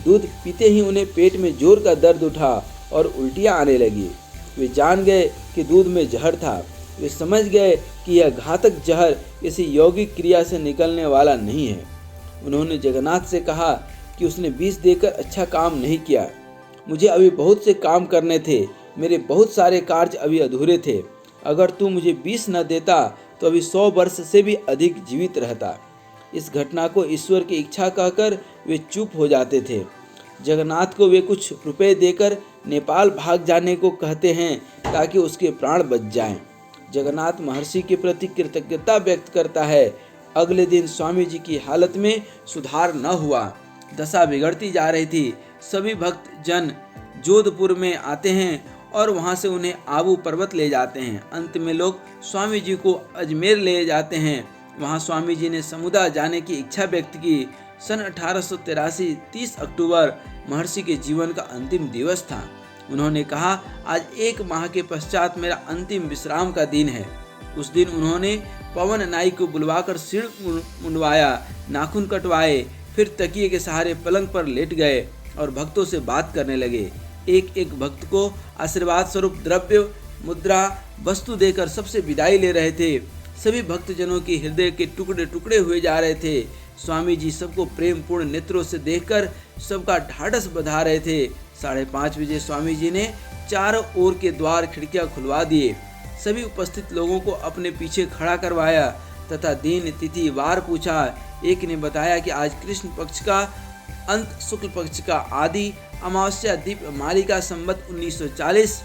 दूध पीते ही उन्हें पेट में जोर का दर्द उठा और उल्टियाँ आने लगी। वे जान गए कि दूध में जहर था। वे समझ गए कि यह घातक जहर किसी यौगिक क्रिया से निकलने वाला नहीं है। उन्होंने जगन्नाथ से कहा कि उसने 20 देकर अच्छा काम नहीं किया। मुझे अभी बहुत से काम करने थे, मेरे बहुत सारे कार्य अभी अधूरे थे। अगर तू मुझे 20 न देता तो अभी 100 वर्ष से भी अधिक जीवित रहता। इस घटना को ईश्वर की इच्छा कहकर वे चुप हो जाते थे। जगन्नाथ को वे कुछ रुपए देकर नेपाल भाग जाने को कहते हैं ताकि उसके प्राण बच जाएं। जगन्नाथ महर्षि के प्रति कृतज्ञता व्यक्त करता है। अगले दिन स्वामी जी की हालत में सुधार न हुआ, दशा बिगड़ती जा रही थी। सभी भक्त जन जोधपुर में आते हैं और वहां से उन्हें आबू पर्वत ले जाते हैं। अंत में लोग स्वामी जी को अजमेर ले जाते हैं। वहां स्वामी जी ने समुद्र जाने की इच्छा व्यक्त की। सन 1883 30 अक्टूबर महर्षि के जीवन का अंतिम दिवस था। उन्होंने कहा, आज 1 माह के पश्चात मेरा अंतिम विश्राम का दिन है। उस दिन उन्होंने पवन नाई को बुलवाकर सिर मुंडवाया, नाखून कटवाए, फिर तकिए के सहारे पलंग पर लेट गए और भक्तों से बात करने लगे। एक एक भक्त को आशीर्वाद स्वरूप द्रव्य, मुद्रा, वस्तु देकर सबसे विदाई ले रहे थे। सभी भक्तजनों के हृदय के टुकड़े टुकड़े हुए जा रहे थे। स्वामी जी सबको प्रेम पूर्ण नेत्रों से देखकर सबका ढाढ़स बंधा रहे थे। 5:30 बजे स्वामी जी ने चारों ओर के द्वार खिड़कियां खुलवा दिए। सभी उपस्थित लोगों को अपने पीछे खड़ा करवाया तथा दिन, तिथि, वार पूछा। एक ने बताया कि आज कृष्ण पक्ष का अंत, शुक्ल पक्ष का आदि, अमावस्या दीप मालिका संवत 1940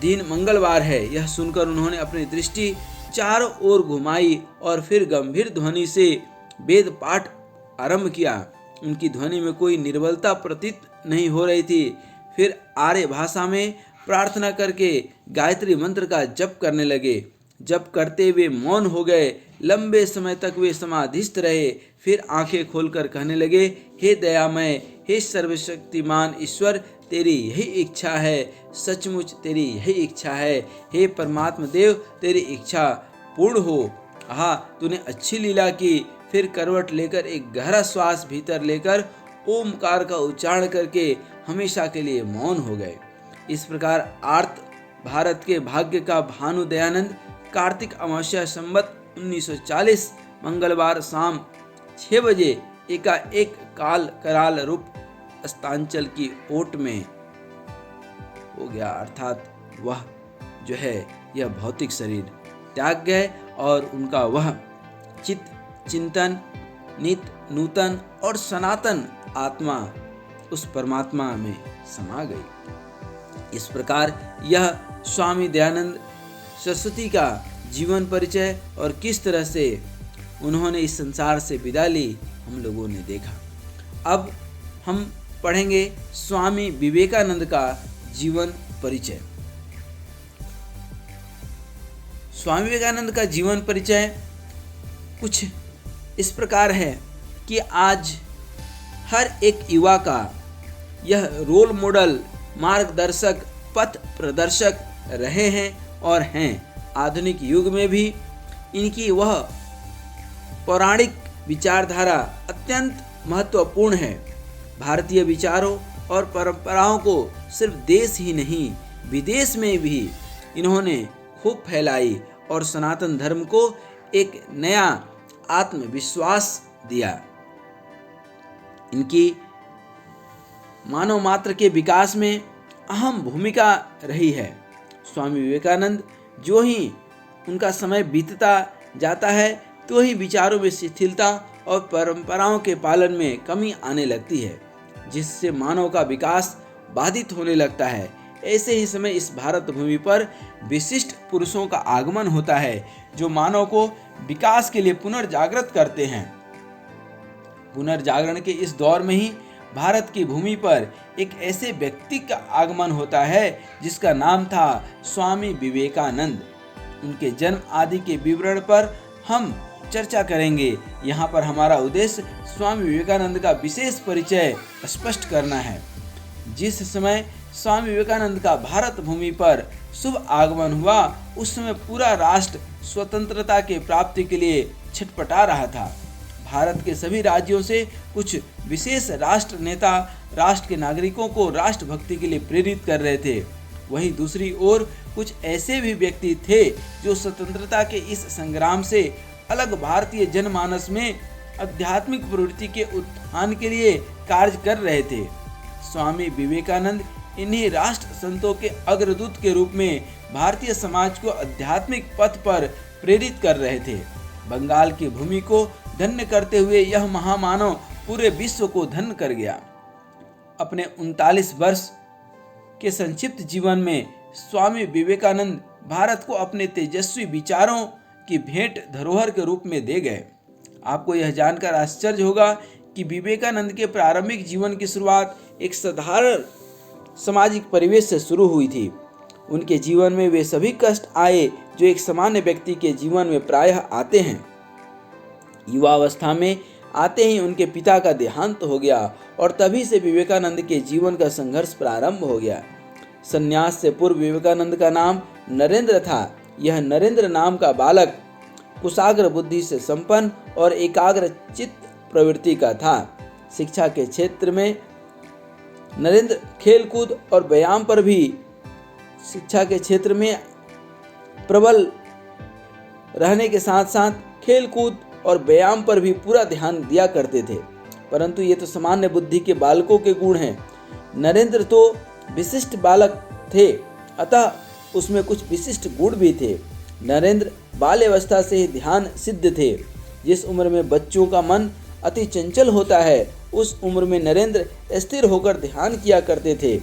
दिन मंगलवार है। यह सुनकर उन्होंने अपनी दृष्टि चारों ओर घुमाई और फिर गंभीर ध्वनि से वेद पाठ आरंभ किया। उनकी ध्वनि में कोई निर्बलता प्रतीत नहीं हो रही थी। फिर आर्य भाषा में प्रार्थना करके गायत्री मंत्र का जप करने लगे। जप करते वे मौन हो गए। लंबे समय तक वे समाधिस्थ रहे। फिर आंखें खोलकर कहने लगे, हे दयामय, हे सर्वशक्तिमान ईश्वर, तेरी यही इच्छा है, सचमुच तेरी यही इच्छा है। हे परमात्मा देव, तेरी इच्छा पूर्ण हो। आहा, तूने अच्छी लीला की। फिर करवट लेकर एक गहरा श्वास भीतर लेकर ओमकार का उच्चारण करके हमेशा के लिए मौन हो गए। इस प्रकार आर्त भारत के भाग्य का भानु दयानंद कार्तिक अमावस्या संवत 1940 मंगलवार शाम 6 बजे एकाएक काल कराल रूप अस्तांचल की ओट में हो गया, अर्थात वह जो है यह भौतिक शरीर त्याग गए और उनका वह चित्त, चिंतन, नित, नूतन और सनातन आत्मा उस परमात्मा में समा गई। इस प्रकार यह स्वामी दयानंद सरस्वती का जीवन परिचय और किस तरह से उन्होंने इस संसार से विदा ली हम लोगों ने देखा। अब हम पढ़ेंगे स्वामी विवेकानंद का जीवन परिचय। स्वामी विवेकानंद का जीवन परिचय कुछ इस प्रकार है कि आज हर एक युवा का यह रोल मॉडल, मार्गदर्शक, पथ प्रदर्शक रहे हैं और हैं। आधुनिक युग में भी इनकी वह पौराणिक विचारधारा अत्यंत महत्वपूर्ण है। भारतीय विचारों और परंपराओं को सिर्फ देश ही नहीं विदेश में भी इन्होंने खूब फैलाई और सनातन धर्म को एक नया आत्मविश्वास दिया। इनकी मानव मात्र के विकास में अहम भूमिका रही है। स्वामी विवेकानंद जो ही उनका समय बीतता जाता है तो ही विचारों में शिथिलता और परंपराओं के पालन में कमी आने लगती है, जिससे मानव का विकास बाधित होने लगता है। ऐसे ही समय इस भारत भूमि पर विशिष्ट पुरुषों का आगमन होता है जो मानव को विकास के लिए पुनर्जागृत करते हैं। पुनर्जागरण के इस दौर में ही भारत की भूमि पर एक ऐसे व्यक्ति का आगमन होता है जिसका नाम था स्वामी विवेकानंद। उनके जन्म आदि के विवरण पर हम चर्चा करेंगे। यहाँ पर हमारा उद्देश्य स्वामी विवेकानंद का विशेष परिचय स्पष्ट करना है। जिस समय स्वामी विवेकानंद का भारत भूमि पर शुभ आगमन हुआ उस समय पूरा राष्ट्र स्वतंत्रता के प्राप्ति के लिए छटपटा रहा था। भारत के सभी राज्यों से कुछ विशेष राष्ट्र नेता राष्ट्र के नागरिकों को राष्ट्रभक्ति के लिए प्रेरित कर रहे थे। वहीं दूसरी ओर कुछ ऐसे भी व्यक्ति थे जो स्वतंत्रता के इस संग्राम से अलग भारतीय जनमानस में आध्यात्मिक प्रवृत्ति के उत्थान के लिए कार्य कर रहे थे। स्वामी विवेकानंद इन्हीं राष्ट्र संतों के अग्रदूत के रूप में भारतीय समाज को आध्यात्मिक पथ पर प्रेरित कर रहे थे। बंगाल की भूमि को धन्य करते हुए यह महामानव पूरे विश्व को धन्य कर गया। अपने 39 वर्ष के संक्षिप्त जीवन में स्वामी विवेकानंद भारत को अपने तेजस्वी विचारों की भेंट धरोहर के रूप में दे गए। आपको यह जानकर आश्चर्य होगा कि विवेकानंद के प्रारंभिक जीवन की शुरुआत एक साधारण सामाजिक परिवेश से शुरू हुई थी। उनके जीवन में वे सभी कष्ट आए जो एक सामान्य व्यक्ति के जीवन में प्रायः आते हैं। युवावस्था में आते ही उनके पिता का देहांत हो गया और तभी से विवेकानंद के जीवन का संघर्ष प्रारंभ हो गया। संन्यास से पूर्व विवेकानंद का नाम नरेंद्र था। यह नरेंद्र नाम का बालक कुशाग्र बुद्धि से संपन्न और एकाग्र चित्त प्रवृत्ति का था। शिक्षा के क्षेत्र में नरेंद्र खेलकूद और व्यायाम पर भी शिक्षा के क्षेत्र में प्रबल रहने के साथ साथ खेलकूद और व्यायाम पर भी पूरा ध्यान दिया करते थे। परंतु ये तो सामान्य बुद्धि के बालकों के गुण हैं। नरेंद्र तो विशिष्ट बालक थे, अतः उसमें कुछ विशिष्ट गुण भी थे। नरेंद्र बाल्यावस्था से ही ध्यान सिद्ध थे। जिस उम्र में बच्चों का मन अति चंचल होता है, उस उम्र में नरेंद्र स्थिर होकर ध्यान किया करते थे।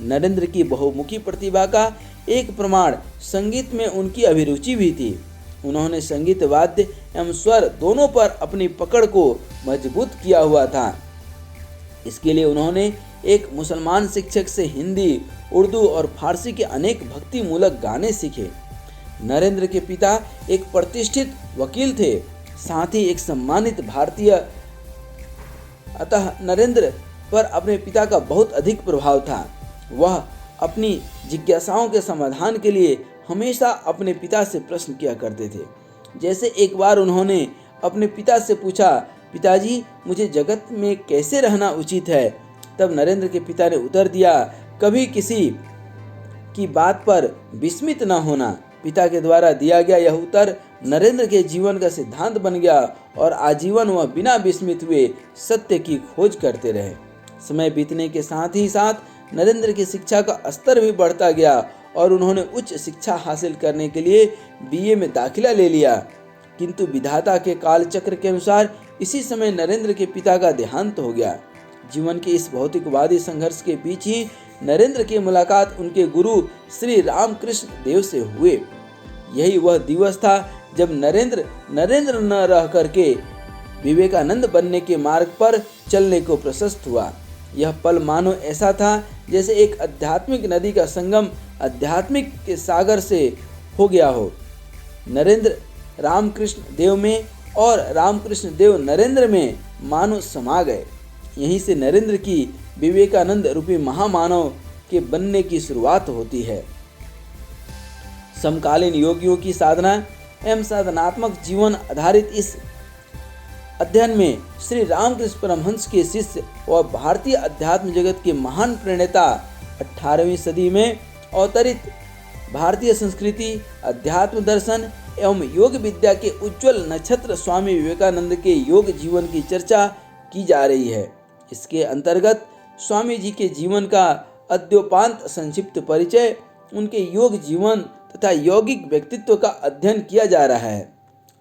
नरेंद्र की बहुमुखी प्रतिभा का एक प्रमाण संगीत में उनकी अभिरुचि भी थी। उन्होंने संगीत वाद्य एवं स्वर दोनों पर अपनी पकड़ को मजबूत किया हुआ था। इसके लिए उन्होंने एक मुसलमान शिक्षक से हिंदी, उर्दू और फारसी के अनेक भक्ति मूलक गाने सीखे। नरेंद्र के पिता एक प्रतिष्ठित वकील थे, साथ ही एक सम्मानित भारतीय। अतः नरेंद्र पर अपने पिता का बहुत अधिक प्रभाव था। वह अपनी जिज्ञासाओं के समाधान के लिए हमेशा अपने पिता से प्रश्न किया करते थे। जैसे एक बार उन्होंने अपने पिता से पूछा, पिताजी मुझे जगत में कैसे रहना उचित है? तब नरेंद्र के पिता ने उत्तर दिया, कभी किसी की बात पर विस्मित न होना। पिता के द्वारा दिया गया यह उत्तर नरेंद्र के जीवन का सिद्धांत बन गया और आजीवन वह बिना विस्मित हुए सत्य की खोज करते रहे। समय बीतने के साथ ही साथ नरेंद्र की शिक्षा का स्तर भी बढ़ता गया और उन्होंने उच्च शिक्षा हासिल करने के लिए बीए में दाखिला ले लिया। किंतु विधाता के कालचक्र के अनुसार इसी समय नरेंद्र के पिता का देहांत हो गया। जीवन के इस भौतिकवादी संघर्ष के बीच ही नरेंद्र की मुलाकात उनके गुरु श्री रामकृष्ण देव से हुए। यही वह दिवस था जब नरेंद्र न रह करके विवेकानंद बनने के मार्ग पर चलने को प्रशस्त हुआ। यह पल मानो ऐसा था जैसे एक आध्यात्मिक नदी का संगम आध्यात्मिक के सागर से हो गया हो। नरेंद्र रामकृष्ण देव में और रामकृष्ण देव नरेंद्र में मानो समा गए। यहीं से नरेंद्र की विवेकानंद रूपी महामानव के बनने की शुरुआत होती है। समकालीन योगियों की साधना एवं साधनात्मक जीवन आधारित इस अध्ययन में श्री रामकृष्ण परमहंस के शिष्य और भारतीय अध्यात्म जगत के महान प्रणेता 18वीं सदी में अवतरित भारतीय संस्कृति, अध्यात्म दर्शन एवं योग विद्या के उज्जवल नक्षत्र स्वामी विवेकानंद के योग जीवन की चर्चा की जा रही है। इसके अंतर्गत स्वामी जी के जीवन का अद्योपांत संक्षिप्त परिचय, उनके योग जीवन तथा यौगिक व्यक्तित्व का अध्ययन किया जा रहा है।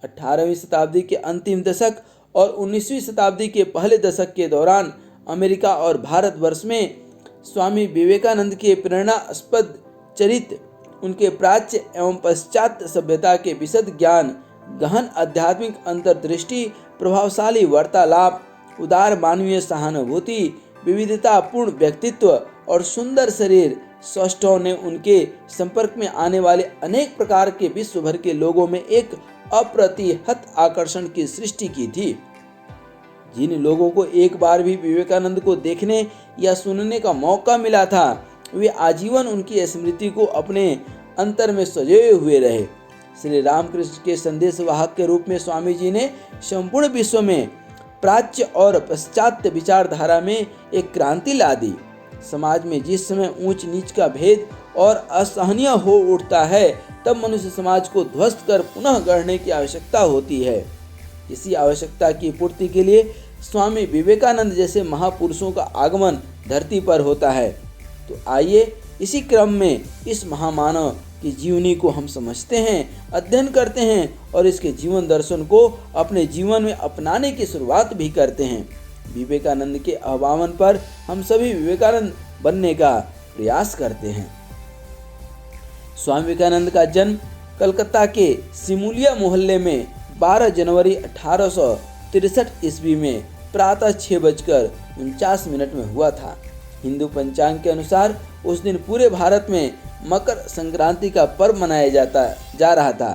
18वीं शताब्दी के अंतिम दशक और 19वीं शताब्दी के पहले दशक के दौरान अमेरिका और भारतवर्ष में स्वामी विवेकानंद के प्रेरणास्पद चरित्र, उनके प्राच्य एवं पश्चात्य सभ्यता के विशद ज्ञान, गहन आध्यात्मिक अंतर्दृष्टि, प्रभावशाली वार्तालाप, उदार मानवीय सहानुभूति, विविधतापूर्ण व्यक्तित्व और सुंदर शरीर सौष्ठव ने उनके संपर्क में आने वाले अनेक प्रकार के विश्व भर के लोगों में एक अप्रतिहत आकर्षण की सृष्टि की थी। जिन लोगों को एक बार भी विवेकानंद को देखने या सुनने का मौका मिला था, वे आजीवन उनकी स्मृति को अपने अंतर में सजोए हुए रहे। श्री रामकृष्ण के संदेशवाहक के रूप में स्वामी जी ने संपूर्ण विश्व में प्राच्य और पाश्चात्य विचारधारा में एक क्रांति ला दी। समाज में जिस समय ऊंच नीच का भेद और असहनीय हो उठता है, तब मनुष्य समाज को ध्वस्त कर पुनः गढ़ने की आवश्यकता होती है। इसी आवश्यकता की पूर्ति के लिए स्वामी विवेकानंद जैसे महापुरुषों का आगमन धरती पर होता है। तो आइए इसी क्रम में इस महामानव की जीवनी को हम समझते हैं, अध्ययन करते हैं और इसके जीवन दर्शन को अपने जीवन में अपनाने की शुरुआत भी करते हैं। विवेकानंद के आह्वान पर हम सभी विवेकानंद बनने का प्रयास करते हैं। स्वामी विवेकानंद का जन्म कलकत्ता के सिमुलिया मोहल्ले में 12 जनवरी 1863 ईस्वी में प्रातः 6:49 में हुआ था। हिंदू पंचांग के अनुसार उस दिन पूरे भारत में मकर संक्रांति का पर्व मनाया जा रहा था।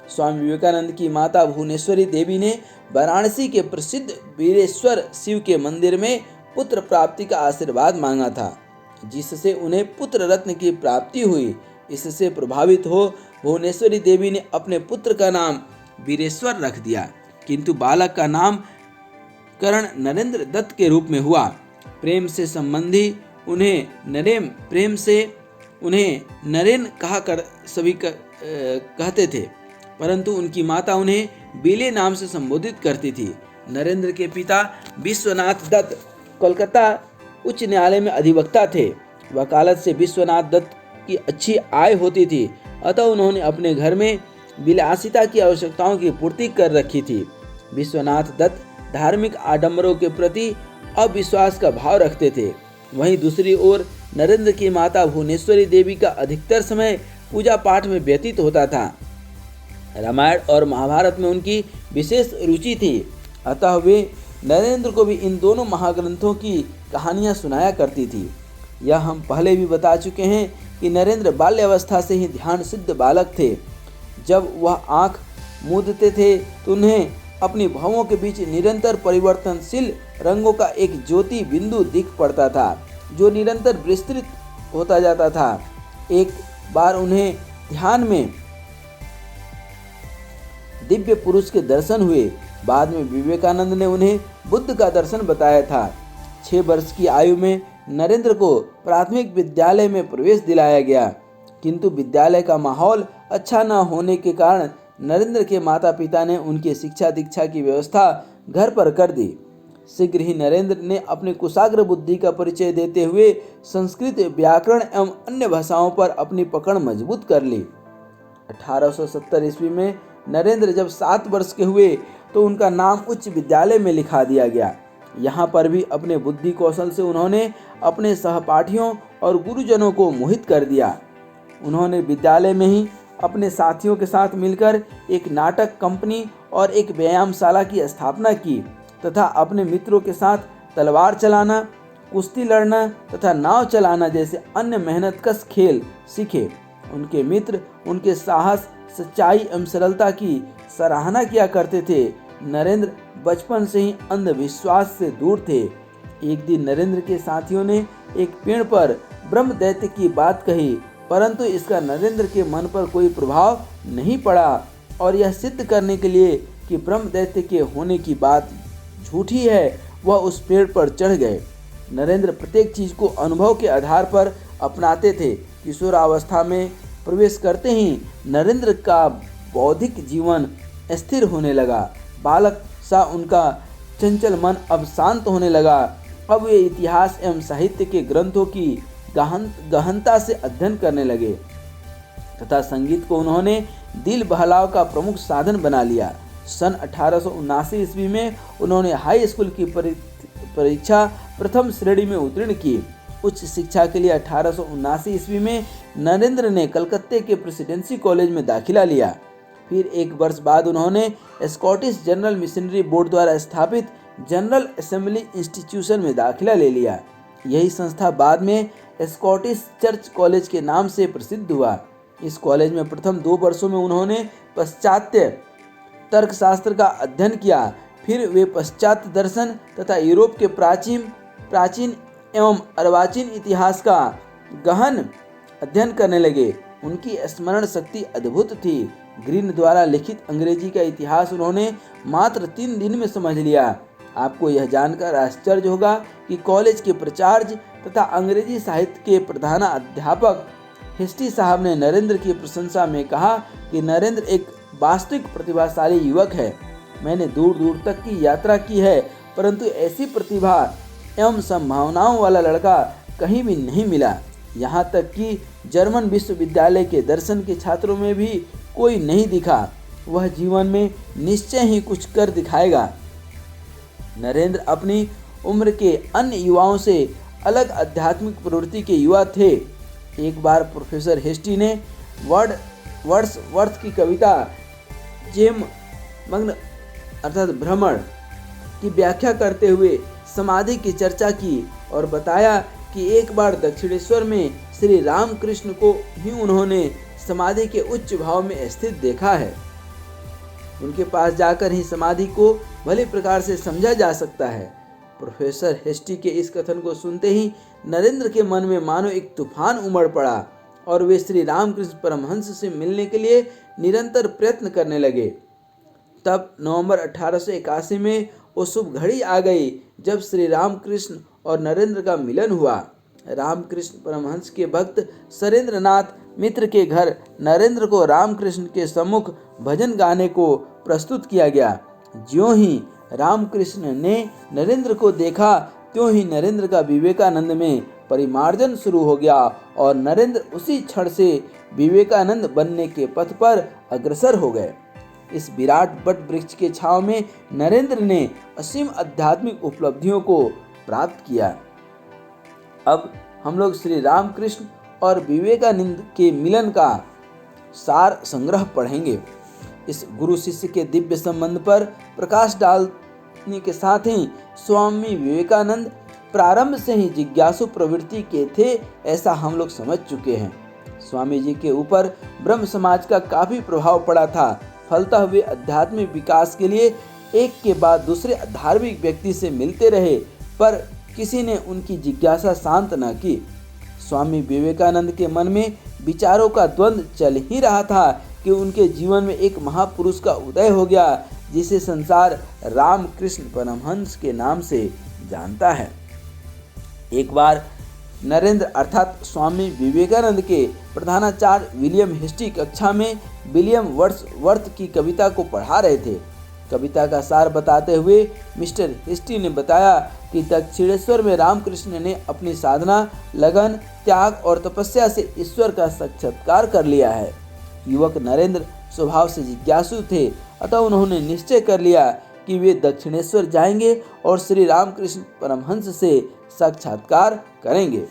स्वामी विवेकानंद की माता भुवनेश्वरी देवी ने वाराणसी के प्रसिद्ध वीरेश्वर शिव के मंदिर में पुत्र प्राप्ति का आशीर्वाद मांगा था, जिससे उन्हें पुत्र रत्न की प्राप्ति हुई। इससे प्रभावित हो भुवनेश्वरी देवी ने अपने पुत्र का नाम वीरेश्वर रख दिया, किंतु बालक का नाम कर्ण नरेंद्र दत्त के रूप में हुआ। प्रेम से संबंधी उन्हें नरेन कहते थे, परंतु उनकी माता उन्हें बीले नाम से संबोधित करती थी। नरेंद्र के पिता विश्वनाथ दत्त कोलकाता उच्च न्यायालय में अधिवक्ता थे। वकालत से विश्वनाथ दत्त की अच्छी आय होती थी, अतः उन्होंने अपने घर में विलासिता की आवश्यकताओं की पूर्ति कर रखी थी। विश्वनाथ दत्त धार्मिक आडंबरों के प्रति अविश्वास का भाव रखते थे। वहीं दूसरी ओर नरेंद्र की माता भुवनेश्वरी देवी का अधिकतर समय पूजा पाठ में व्यतीत होता था। रामायण और महाभारत में उनकी विशेष रुचि थी, अतः वे नरेंद्र को भी इन दोनों महाग्रंथों की कहानियां सुनाया करती थी। यह हम पहले भी बता चुके हैं कि नरेंद्र बाल्यावस्था से ही ध्यान सिद्ध बालक थे। जब वह आंख मूंदते थे तो उन्हें अपनी भवों के बीच निरंतर परिवर्तनशील रंगों का एक ज्योति बिंदु दिख पड़ता था, जो निरंतर विस्तृत होता जाता था। एक बार उन्हें ध्यान में दिव्य पुरुष के दर्शन हुए। बाद में विवेकानंद ने उन्हें बुद्ध का दर्शन बताया था। 6 वर्ष की आयु में नरेंद्र को प्राथमिक विद्यालय में प्रवेश दिलाया गया, किंतु विद्यालय का माहौल अच्छा न होने के कारण नरेंद्र के माता पिता ने उनकी शिक्षा दीक्षा की व्यवस्था घर पर कर दी। शीघ्र ही नरेंद्र ने अपनी कुशाग्र बुद्धि का परिचय देते हुए संस्कृत, व्याकरण एवं अन्य भाषाओं पर अपनी पकड़ मजबूत कर ली। 1870 ईस्वी में नरेंद्र जब 7 वर्ष के हुए तो उनका नाम उच्च विद्यालय में लिखा दिया गया। यहाँ पर भी अपने बुद्धि कौशल से उन्होंने अपने सहपाठियों और गुरुजनों को मोहित कर दिया। उन्होंने विद्यालय में ही अपने साथियों के साथ मिलकर एक नाटक कंपनी और एक व्यायामशाला की स्थापना की तथा अपने मित्रों के साथ तलवार चलाना, कुश्ती लड़ना तथा नाव चलाना जैसे अन्य मेहनतकश खेल सीखे। उनके मित्र उनके साहस, सच्चाई एवं सरलता की सराहना किया करते थे। नरेंद्र बचपन से ही अंधविश्वास से दूर थे। एक दिन नरेंद्र के साथियों ने एक पेड़ पर ब्रह्म दैत्य की बात कही, परंतु इसका नरेंद्र के मन पर कोई प्रभाव नहीं पड़ा और यह सिद्ध करने के लिए कि ब्रह्म दैत्य के होने की बात झूठी है, वह उस पेड़ पर चढ़ गए। नरेंद्र प्रत्येक चीज को अनुभव के आधार पर अपनाते थे। किशोरावस्था में प्रवेश करते ही नरेंद्र का बौद्धिक जीवन स्थिर होने लगा। बालक सा उनका चंचल मन अब शांत होने लगा। अब वे इतिहास एवं साहित्य के ग्रंथों की गहनता से अध्ययन करने लगे तथा संगीत को उन्होंने दिल बहलाव का प्रमुख साधन बना लिया। सन 1879 ईस्वी में उन्होंने हाई स्कूल की परीक्षा प्रथम श्रेणी में उत्तीर्ण की। उच्च शिक्षा के लिए 1879 ईस्वी में नरेंद्र ने कलकत्ते के प्रेसिडेंसी कॉलेज में दाखिला लिया। फिर 1 वर्ष बाद उन्होंने स्कॉटिश जनरल मिशनरी बोर्ड द्वारा स्थापित जनरल असेंबली इंस्टीट्यूशन में दाखिला ले लिया। यही संस्था बाद में स्कॉटिश चर्च कॉलेज के नाम से प्रसिद्ध हुआ। इस कॉलेज में प्रथम 2 वर्षों में उन्होंने पाश्चात्य तर्कशास्त्र का अध्ययन किया। फिर वे पाश्चात्य दर्शन तथा यूरोप के प्राचीन एवं अर्वाचीन इतिहास का गहन अध्ययन करने लगे। उनकी स्मरण शक्ति अद्भुत थी। ग्रीन द्वारा लिखित अंग्रेजी का इतिहास उन्होंने मात्र 3 दिन में समझ लिया। आपको यह जानकर आश्चर्य होगा कि कॉलेज के प्राचार्य तथा अंग्रेजी साहित्य के प्रधान अध्यापक हिस्टी साहब ने नरेंद्र की प्रशंसा में कहा कि नरेंद्र एक वास्तविक प्रतिभाशाली युवक है। मैंने दूर दूर तक की यात्रा की है, परंतु ऐसी प्रतिभा एवं संभावनाओं वाला लड़का कहीं भी नहीं मिला। यहाँ तक कि जर्मन विश्वविद्यालय के दर्शन के छात्रों में भी कोई नहीं दिखा। वह जीवन में निश्चय ही कुछ कर दिखाएगा। नरेंद्र अपनी उम्र के अन्य युवाओं से अलग आध्यात्मिक प्रवृत्ति के युवा थे। एक बार प्रोफेसर हेस्टी ने वर्ड्सवर्थ की कविता जेम मग्न अर्थात भ्रमण की व्याख्या करते हुए समाधि की चर्चा की और बताया कि एक बार दक्षिणेश्वर में श्री रामकृष्ण को ही उन्होंने समाधि के उच्च भाव में स्थित देखा है। उनके पास जाकर ही समाधि को भली प्रकार से समझा जा सकता है। प्रोफेसर हेस्टी के इस कथन को सुनते ही नरेंद्र के मन में मानो एक तूफान उमड़ पड़ा और वे श्री रामकृष्ण परमहंस से मिलने के लिए निरंतर प्रयत्न करने लगे। तब नवंबर 1881 में वो शुभ घड़ी आ गई जब श्री रामकृष्ण और नरेंद्र का मिलन हुआ। रामकृष्ण परमहंस के भक्त सरेंद्रनाथ मित्र के घर नरेंद्र को रामकृष्ण के सम्मुख भजन गाने को प्रस्तुत किया गया। ज्यों ही रामकृष्ण ने नरेंद्र को देखा, त्यों ही नरेंद्र का विवेकानंद में परिमार्जन शुरू हो गया और नरेंद्र उसी क्षण से विवेकानंद बनने के पथ पर अग्रसर हो गए। इस विराट वट वृक्ष के छांव में नरेंद्र ने असीम आध्यात्मिक उपलब्धियों को प्राप्त किया। अब हम लोग श्री रामकृष्ण और विवेकानंद के मिलन का सार संग्रह पढ़ेंगे। इस गुरु शिष्य के दिव्य संबंध पर प्रकाश डालने के साथ ही स्वामी विवेकानंद प्रारंभ से ही जिज्ञासु प्रवृत्ति के थे, ऐसा हम लोग समझ चुके हैं। स्वामी जी के ऊपर ब्रह्म समाज का काफी प्रभाव पड़ा था। फलतः वे आध्यात्मिक विकास के लिए एक के बाद दूसरे धार्मिक व्यक्ति से मिलते रहे, पर किसी ने उनकी जिज्ञासा शांत न की। स्वामी विवेकानंद के मन में विचारों का द्वंद्व चल ही रहा था कि उनके जीवन में एक महापुरुष का उदय हो गया, जिसे संसार रामकृष्ण परमहंस के नाम से जानता है। एक बार नरेंद्र अर्थात स्वामी विवेकानंद के प्रधानाचार्य विलियम हेस्टी कक्षा में विलियम वर्ड्सवर्थ की कविता को पढ़ा रहे थे। कविता का सार बताते हुए मिस्टर हेस्टी ने बताया कि दक्षिणेश्वर में रामकृष्ण ने अपनी साधना, लगन, त्याग और तपस्या से ईश्वर का साक्षात्कार कर लिया है। युवक नरेंद्र स्वभाव से जिज्ञासु थे, अतः उन्होंने निश्चय कर लिया कि वे दक्षिणेश्वर जाएंगे और श्री रामकृष्ण परमहंस से साक्षात्कार करेंगे।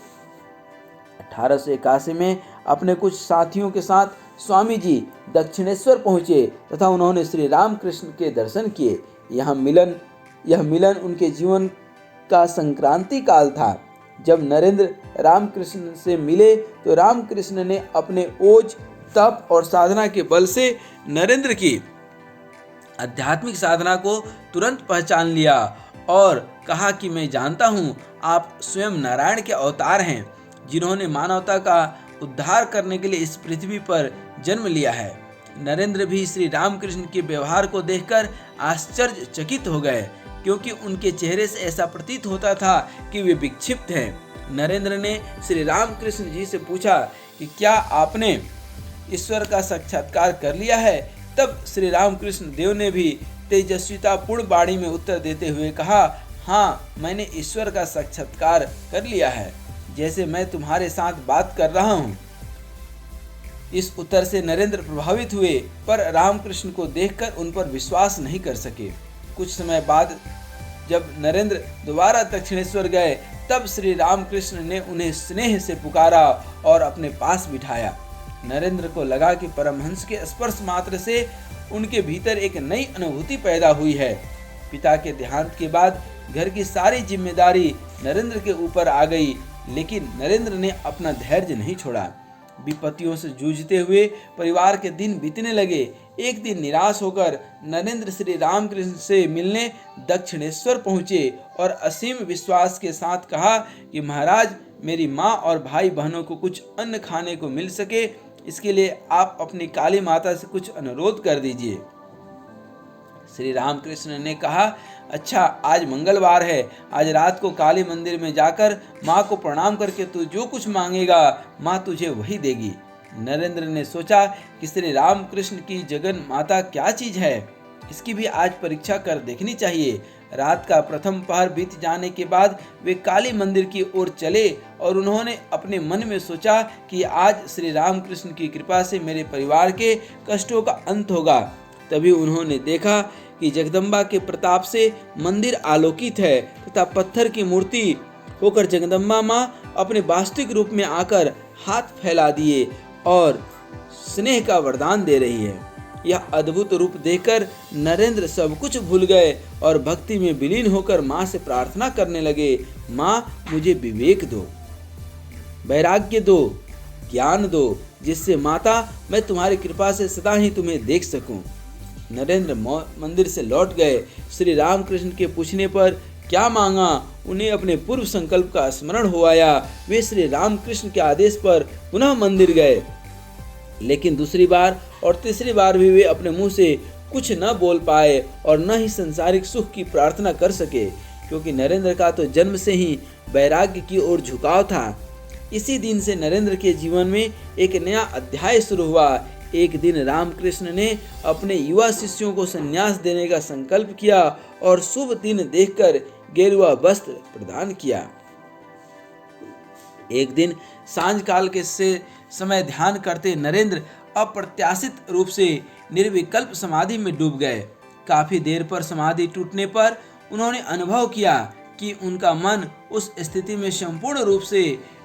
1881 में अपने कुछ साथियों के साथ स्वामी जी दक्षिणेश्वर पहुँचे तथा उन्होंने श्री रामकृष्ण के दर्शन किए। यह मिलन उनके जीवन का संक्रांति काल था। जब नरेंद्र रामकृष्ण से मिले तो रामकृष्ण ने अपने ओज, तप और साधना के बल से नरेंद्र की आध्यात्मिक साधना को तुरंत पहचान लिया और कहा कि मैं जानता हूँ आप स्वयं नारायण के अवतार हैं, जिन्होंने मानवता का उद्धार करने के लिए इस पृथ्वी पर जन्म लिया है। नरेंद्र भी श्री रामकृष्ण के व्यवहार को देखकर आश्चर्यचकित हो गए, क्योंकि उनके चेहरे से ऐसा प्रतीत होता था कि वे विक्षिप्त हैं। नरेंद्र ने श्री रामकृष्ण जी से पूछा कि क्या आपने ईश्वर का साक्षात्कार कर लिया है? तब श्री रामकृष्ण देव ने भी तेजस्वितापूर्ण वाणी में उत्तर देते हुए कहा, हाँ, मैंने ईश्वर का साक्षात्कार कर लिया है, जैसे मैं तुम्हारे साथ बात कर रहा हूँ। इस उत्तर से नरेंद्र प्रभावित हुए, पर रामकृष्ण को देखकर उन पर विश्वास नहीं कर सके। कुछ समय बाद जब नरेंद्र दोबारा दक्षिणेश्वर गए, तब श्री रामकृष्ण ने उन्हें स्नेह से पुकारा और अपने पास बिठाया। नरेंद्र को लगा कि परमहंस के स्पर्श मात्र से उनके भीतर एक नई अनुभूति पैदा हुई है। पिता के देहांत के बाद घर की सारी जिम्मेदारी नरेंद्र के ऊपर आ गई, लेकिन नरेंद्र ने अपना धैर्य नहीं छोड़ा। विपत्तियों से जूझते हुए परिवार के दिन बीतने लगे। एक दिन निराश होकर नरेंद्र श्री रामकृष्ण से मिलने दक्षिणेश्वर पहुँचे और असीम विश्वास के साथ कहा कि महाराज, मेरी माँ और भाई बहनों को कुछ अन्न खाने को मिल सके, इसके लिए आप अपनी काली माता से कुछ अनुरोध कर दीजिए। श्री रामकृष्ण ने कहा, अच्छा, आज मंगलवार है, आज रात को काली मंदिर में जाकर माँ को प्रणाम करके तू जो कुछ मांगेगा माँ तुझे वही देगी। नरेंद्र ने सोचा कि श्री रामकृष्ण की जगन माता क्या चीज है। इसकी भी आज परीक्षा कर देखनी चाहिए। रात का प्रथम पहर बीत जाने के बाद वे काली मंदिर की ओर चले और उन्होंने अपने मन में सोचा कि आज श्री रामकृष्ण की कृपा से मेरे परिवार के कष्टों का अंत होगा। तभी उन्होंने देखा कि जगदम्बा के प्रताप से मंदिर आलोकित है तथा पत्थर की मूर्ति होकर जगदम्बा माँ अपने वास्तविक रूप में आकर हाथ फैला दिए और स्नेह का वरदान दे रही है। यह अद्भुत रूप देखकर नरेंद्र सब कुछ भूल गए और भक्ति में विलीन होकर माँ से प्रार्थना करने लगे, माँ मुझे विवेक दो, वैराग्य दो, ज्ञान दो, जिससे माता मैं तुम्हारी कृपा से सदा ही तुम्हें देख सकूं। नरेंद्र मंदिर से लौट गए। श्री रामकृष्ण के पूछने पर क्या मांगा, उन्हें अपने पूर्व संकल्प का स्मरण हो आया। वे श्री रामकृष्ण के आदेश पर पुनः मंदिर गए, लेकिन दूसरी बार और तीसरी बार भी वे अपने मुंह से कुछ न बोल पाए और न ही संसारिक सुख की प्रार्थना कर सके, क्योंकि नरेंद्र का तो जन्म से ही वैराग्य की ओर झुकाव था। इसी दिन से नरेंद्र के जीवन में एक नया अध्याय शुरू हुआ। एक दिन रामकृष्ण ने अपने युवा शिष्यों को संन्यास देने का संकल्प किया और शुभ दिन देखकर गेरुआ वस्त्र प्रदान किया। एक दिन सांझ काल के समय ध्यान करते नरेंद्र अप्रत्याशित रूप से निर्विकल्प समाधि में डूब गए। काफी देर पर समाधि टूटने पर उन्होंने अनुभव किया कि उनका मन उस स्थिति में संपूर्ण रूप से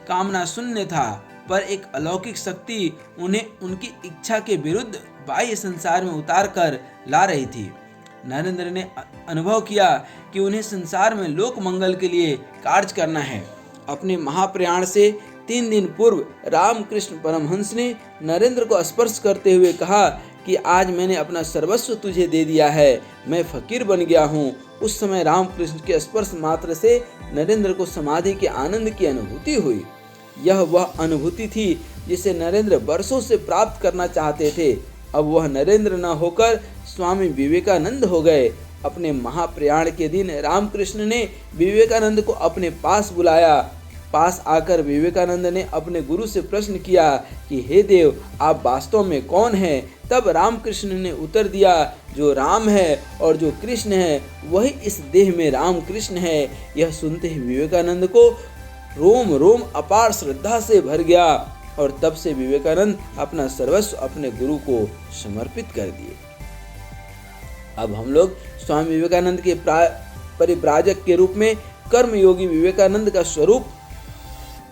कामना शून्य था, पर एक अलौकिक शक्ति उन्हें उनकी इच्छा के विरुद्ध बाह्य संसार में उतार कर ला रही थी। नरेंद्र ने अनुभव किया कि उन्हें संसार में लोक मंगल के लिए कार्य करना है। अपने महाप्रयाण से 3 दिन पूर्व रामकृष्ण परमहंस ने नरेंद्र को स्पर्श करते हुए कहा कि आज मैंने अपना सर्वस्व तुझे दे दिया है, मैं फकीर बन गया हूँ। उस समय रामकृष्ण के स्पर्श मात्र से नरेंद्र को समाधि के आनंद की अनुभूति हुई। यह वह अनुभूति थी जिसे नरेंद्र वर्षों से प्राप्त करना चाहते थे। अब वह नरेंद्र न होकर स्वामी विवेकानंद हो गए। अपने महाप्रयाण के दिन रामकृष्ण ने विवेकानंद को अपने पास बुलाया। पास आकर विवेकानंद ने अपने गुरु से प्रश्न किया कि हे देव, आप वास्तव में कौन हैं? तब रामकृष्ण ने उत्तर दिया, जो राम है और जो कृष्ण है वही इस देह में रामकृष्ण है। यह सुनते ही विवेकानंद को रोम रोम अपार श्रद्धा से भर गया और तब से विवेकानंद अपना सर्वस्व अपने गुरु को समर्पित कर दिए। अब हम लोग स्वामी विवेकानंद के परिव्राजक के रूप में कर्मयोगी विवेकानंद का स्वरूप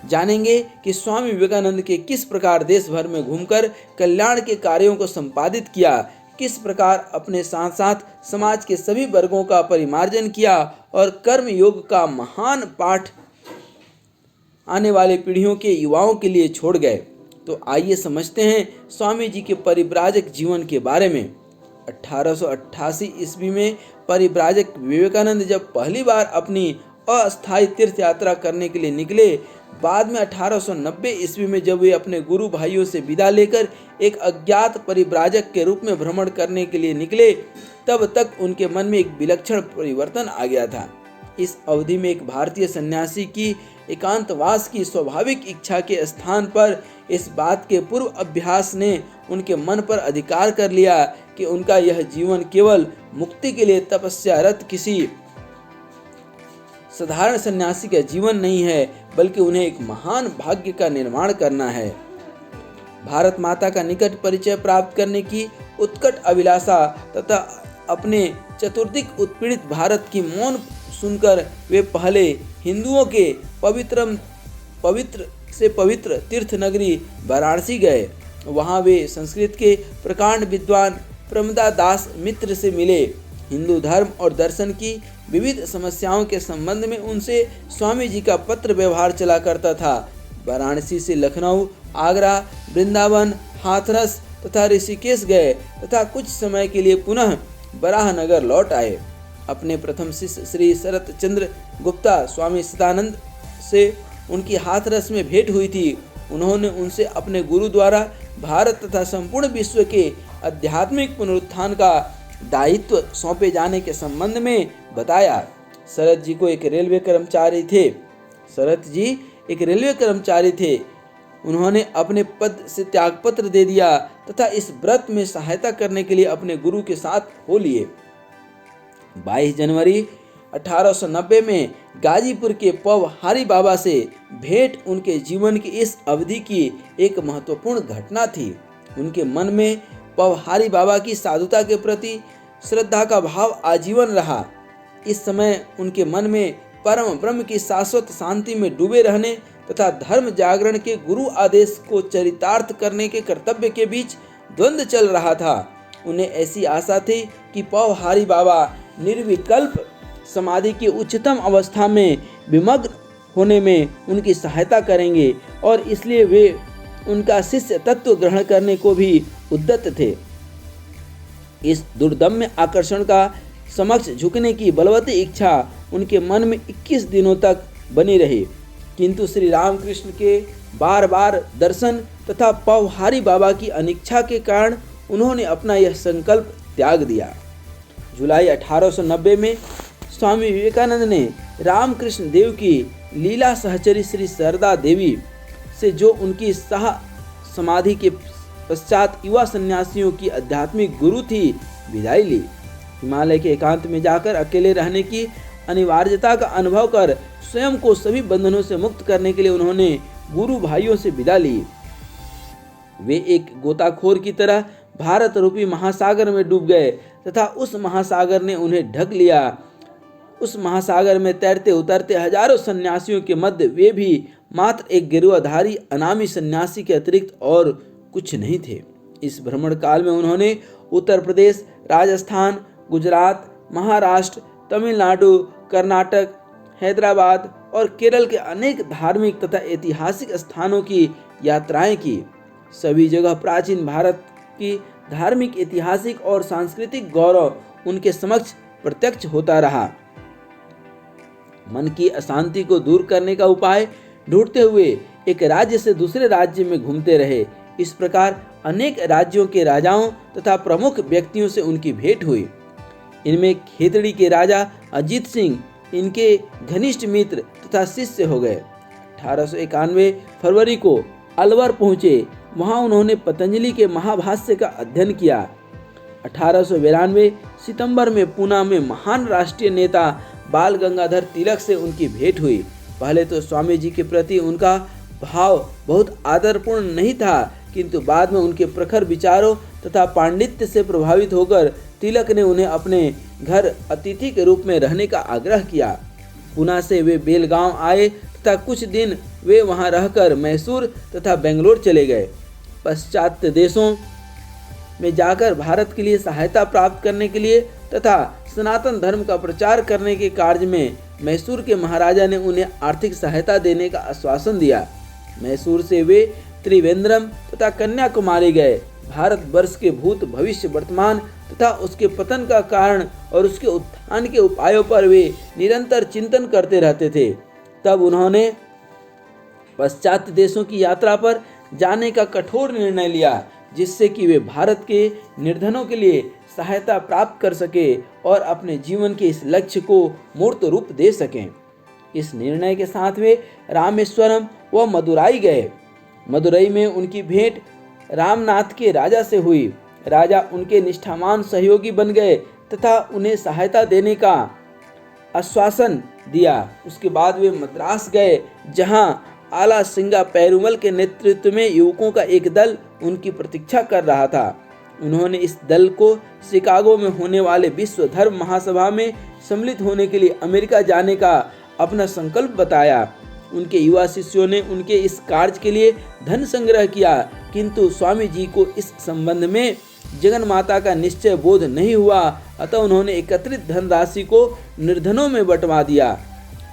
जानेंगे कि स्वामी विवेकानंद के किस प्रकार देश भर में घूमकर कल्याण के कार्यों को संपादित किया, किस प्रकार अपने साथ साथ समाज के सभी वर्गों का परिमार्जन किया और कर्म योग का महान पाठ आने वाले पीढ़ियों के युवाओं के लिए छोड़ गए। तो आइए समझते हैं स्वामी जी के परिव्राजक जीवन के बारे में। 1888 ईस्वी में परिव्राजक विवेकानंद जब पहली बार अपनी अस्थायी तीर्थ यात्रा करने के लिए निकले, बाद में 1890 ईस्वी में जब वे अपने गुरु भाइयों से विदा लेकर एक अज्ञात परिव्राजक के रूप में भ्रमण करने के लिए निकले, तब तक उनके मन में एक विलक्षण परिवर्तन आ गया था। इस अवधि में एक भारतीय सन्यासी की एकांतवास की स्वाभाविक इच्छा के स्थान पर इस बात के पूर्व अभ्यास ने उनके मन पर अधिकार कर लिया कि उनका यह जीवन केवल मुक्ति के लिए तपस्यारत किसी साधारण सन्यासी का जीवन नहीं है, बल्कि उन्हें एक महान भाग्य का निर्माण करना है। भारत माता का निकट परिचय प्राप्त करने की उत्कट अभिलाषा तथा अपने चतुर्दिक उत्पीड़ित भारत की मौन सुनकर वे पहले हिंदुओं के पवित्र से पवित्र तीर्थ नगरी वाराणसी गए। वहां वे संस्कृत के प्रकांड विद्वान प्रमदादास मित्र से मिले। हिंदू धर्म और दर्शन की विविध समस्याओं के संबंध में उनसे स्वामी जी का पत्र व्यवहार चला करता था। वाराणसी से लखनऊ, आगरा, वृंदावन, हाथरस तथा ऋषिकेश गए तथा कुछ समय के लिए पुनः बराहनगर लौट आए। अपने प्रथम शिष्य श्री शरत चंद्र गुप्ता स्वामी सदानंद से उनकी हाथरस में भेंट हुई थी। उन्होंने उनसे अपने गुरु द्वारा भारत तथा संपूर्ण विश्व के आध्यात्मिक पुनरुत्थान का दायित्व सौंपे जाने के संबंध में बताया। शरत जी एक रेलवे कर्मचारी थे। उन्होंने अपने पद से त्यागपत्र दे दिया तथा इस व्रत में सहायता करने के लिए अपने गुरु के साथ हो लिए। 22 जनवरी 1890 में गाजीपुर के पवहारी बाबा से भेंट उनके जीवन की इस अवधि की एक महत्वपूर्ण घटना थी। उनके मन में पवहारी बाबा की साधुता के प्रति श्रद्धा का भाव आजीवन रहा। इस समय उनके मन में परम ब्रह्म की शाश्वत शांति में डूबे रहने तथा धर्म जागरण के गुरु आदेश को चरितार्थ करने के कर्तव्य के बीच द्वंद्व चल रहा था। उन्हें ऐसी आशा थी कि पवहारी बाबा निर्विकल्प समाधि की उच्चतम अवस्था में विमग्न होने में उनकी सहायता करेंगे और इसलिए वे उनका शिष्य तत्व ग्रहण करने को भी उद्यत थे। इस दुर्दम्य आकर्षण का समक्ष झुकने की बलवती इच्छा उनके मन में 21 दिनों तक बनी रही, किंतु श्री रामकृष्ण के बार बार दर्शन तथा पवहारी बाबा की अनिच्छा के कारण उन्होंने अपना यह संकल्प त्याग दिया। जुलाई 1890 में स्वामी विवेकानंद ने रामकृष्ण देव की लीला सहचरी श्री शारदा देवी से, जो उनकी सह समाधि के पश्चात युवा सन्यासियों की आध्यात्मिक गुरु थी, विदाई ली। हिमालय के एकांत में जाकर अकेले रहने की अनिवार्यता का अनुभव कर स्वयं को सभी बंधनों से मुक्त करने के लिए उन्होंने गुरु भाइयों से विदा ली। वे एक गोताखोर की तरह भारत रूपी महासागर में डूब गए तथा उस महासागर ने उन्हें ढक लिया। उस महासागर में तैरते उतरते हजारों सन्यासियों के मध्य वे भी मात्र एक गिरवाधारी अनामी सन्यासी के अतिरिक्त और कुछ नहीं थे। इस भ्रमण काल में उन्होंने उत्तर प्रदेश, राजस्थान, गुजरात, महाराष्ट्र, तमिलनाडु, कर्नाटक, हैदराबाद और केरल के अनेक धार्मिक तथा ऐतिहासिक स्थानों की यात्राएं की। सभी जगह प्राचीन भारत की धार्मिक, ऐतिहासिक और सांस्कृतिक गौरव उनके समक्ष प्रत्यक्ष होता रहा। मन की अशांति को दूर करने का उपाय ढूंढते हुए एक राज्य से दूसरे राज्य में घूमते रहे। इस प्रकार अनेक राज्यों के राजाओं तथा प्रमुख व्यक्तियों से उनकी भेंट हुई। इनमें खेतड़ी के राजा अजीत सिंह इनके घनिष्ठ मित्र तथा शिष्य हो गए। 1891 फरवरी को अलवर पहुंचे। वहां उन्होंने पतंजलि के महाभाष्य का अध्ययन किया। 1892 सितंबर में पूना में महान राष्ट्रीय नेता बाल गंगाधर तिलक से उनकी भेंट हुई। पहले तो स्वामी जी के प्रति उनका भाव बहुत आदरपूर्ण नहीं था, किंतु बाद में उनके प्रखर विचारों तथा पांडित्य से प्रभावित होकर तिलक ने उन्हें अपने घर अतिथि के रूप में रहने का आग्रह किया। पुणे से वे बेलगांव आए तथा कुछ दिन वे वहां रहकर मैसूर तथा बेंगलोर चले गए। पाश्चात्य देशों में जाकर भारत के लिए सहायता प्राप्त करने के लिए तथा सनातन धर्म का प्रचार करने के कार्य में मैसूर के महाराजा ने उन्हें आर्थिक सहायता देने का आश्वासन दिया। मैसूर से वे त्रिवेंद्रम तथा कन्याकुमारी गए। भारत वर्ष के भूत, भविष्य, वर्तमान तथा उसके पतन का कारण और उसके उत्थान के उपायों पर वे निरंतर चिंतन करते रहते थे। तब उन्होंने पाश्चात्य देशों की यात्रा पर जाने का कठोर निर्णय लिया, जिससे कि वे भारत के निर्धनों के लिए सहायता प्राप्त कर सके और अपने जीवन के इस लक्ष्य को मूर्त रूप दे सकें। इस निर्णय के साथ वे रामेश्वरम व मदुराई गए। मदुरई में उनकी भेंट रामनाथ के राजा से हुई। राजा उनके निष्ठावान सहयोगी बन गए तथा उन्हें सहायता देने का आश्वासन दिया। उसके बाद वे मद्रास गए, जहां आला सिंगा पेरुमल के नेतृत्व में युवकों का एक दल उनकी प्रतीक्षा कर रहा था। उन्होंने इस दल को शिकागो में होने वाले विश्व धर्म महासभा में सम्मिलित होने के लिए अमेरिका जाने का अपना संकल्प बताया। उनके युवा शिष्यों ने उनके इस कार्य के लिए धन संग्रह किया, किंतु स्वामी जी को इस संबंध में जगन माता का निश्चय बोध नहीं हुआ, अतः उन्होंने एकत्रित धनराशि को निर्धनों में बंटवा दिया।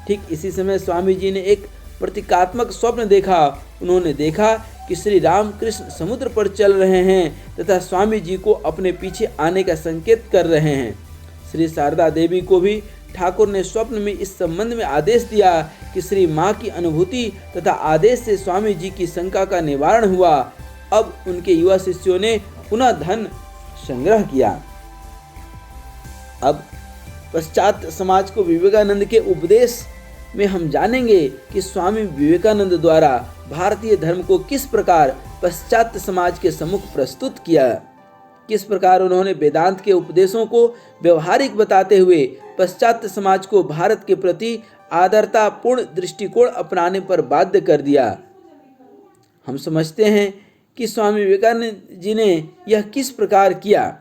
ठीक इसी समय स्वामी जी ने एक प्रतीकात्मक स्वप्न देखा। उन्होंने देखा कि श्री रामकृष्ण समुद्र पर चल रहे हैं तथा स्वामी जी को अपने पीछे आने का संकेत कर रहे हैं। श्री शारदा देवी को भी ठाकुर ने स्वप्न में इस संबंध में आदेश दिया कि श्री माँ की अनुभूति तथा आदेश से स्वामी जी की शंका का निवारण हुआ। अब उनके युवा शिष्यों ने पुनः धन संग्रह किया। अब पश्चात समाज को विवेकानंद के उपदेश में हम जानेंगे कि स्वामी विवेकानंद द्वारा भारतीय धर्म को किस प्रकार पाश्चात्य समाज के सम्मुख प्रस्तुत किया, किस प्रकार उन्होंने वेदांत के उपदेशों को व्यवहारिक बताते हुए पाश्चात्य समाज को भारत के प्रति आदरता पूर्ण दृष्टिकोण अपनाने पर बाध्य कर दिया। हम समझते हैं कि स्वामी विवेकानंद जी ने यह किस प्रकार किया।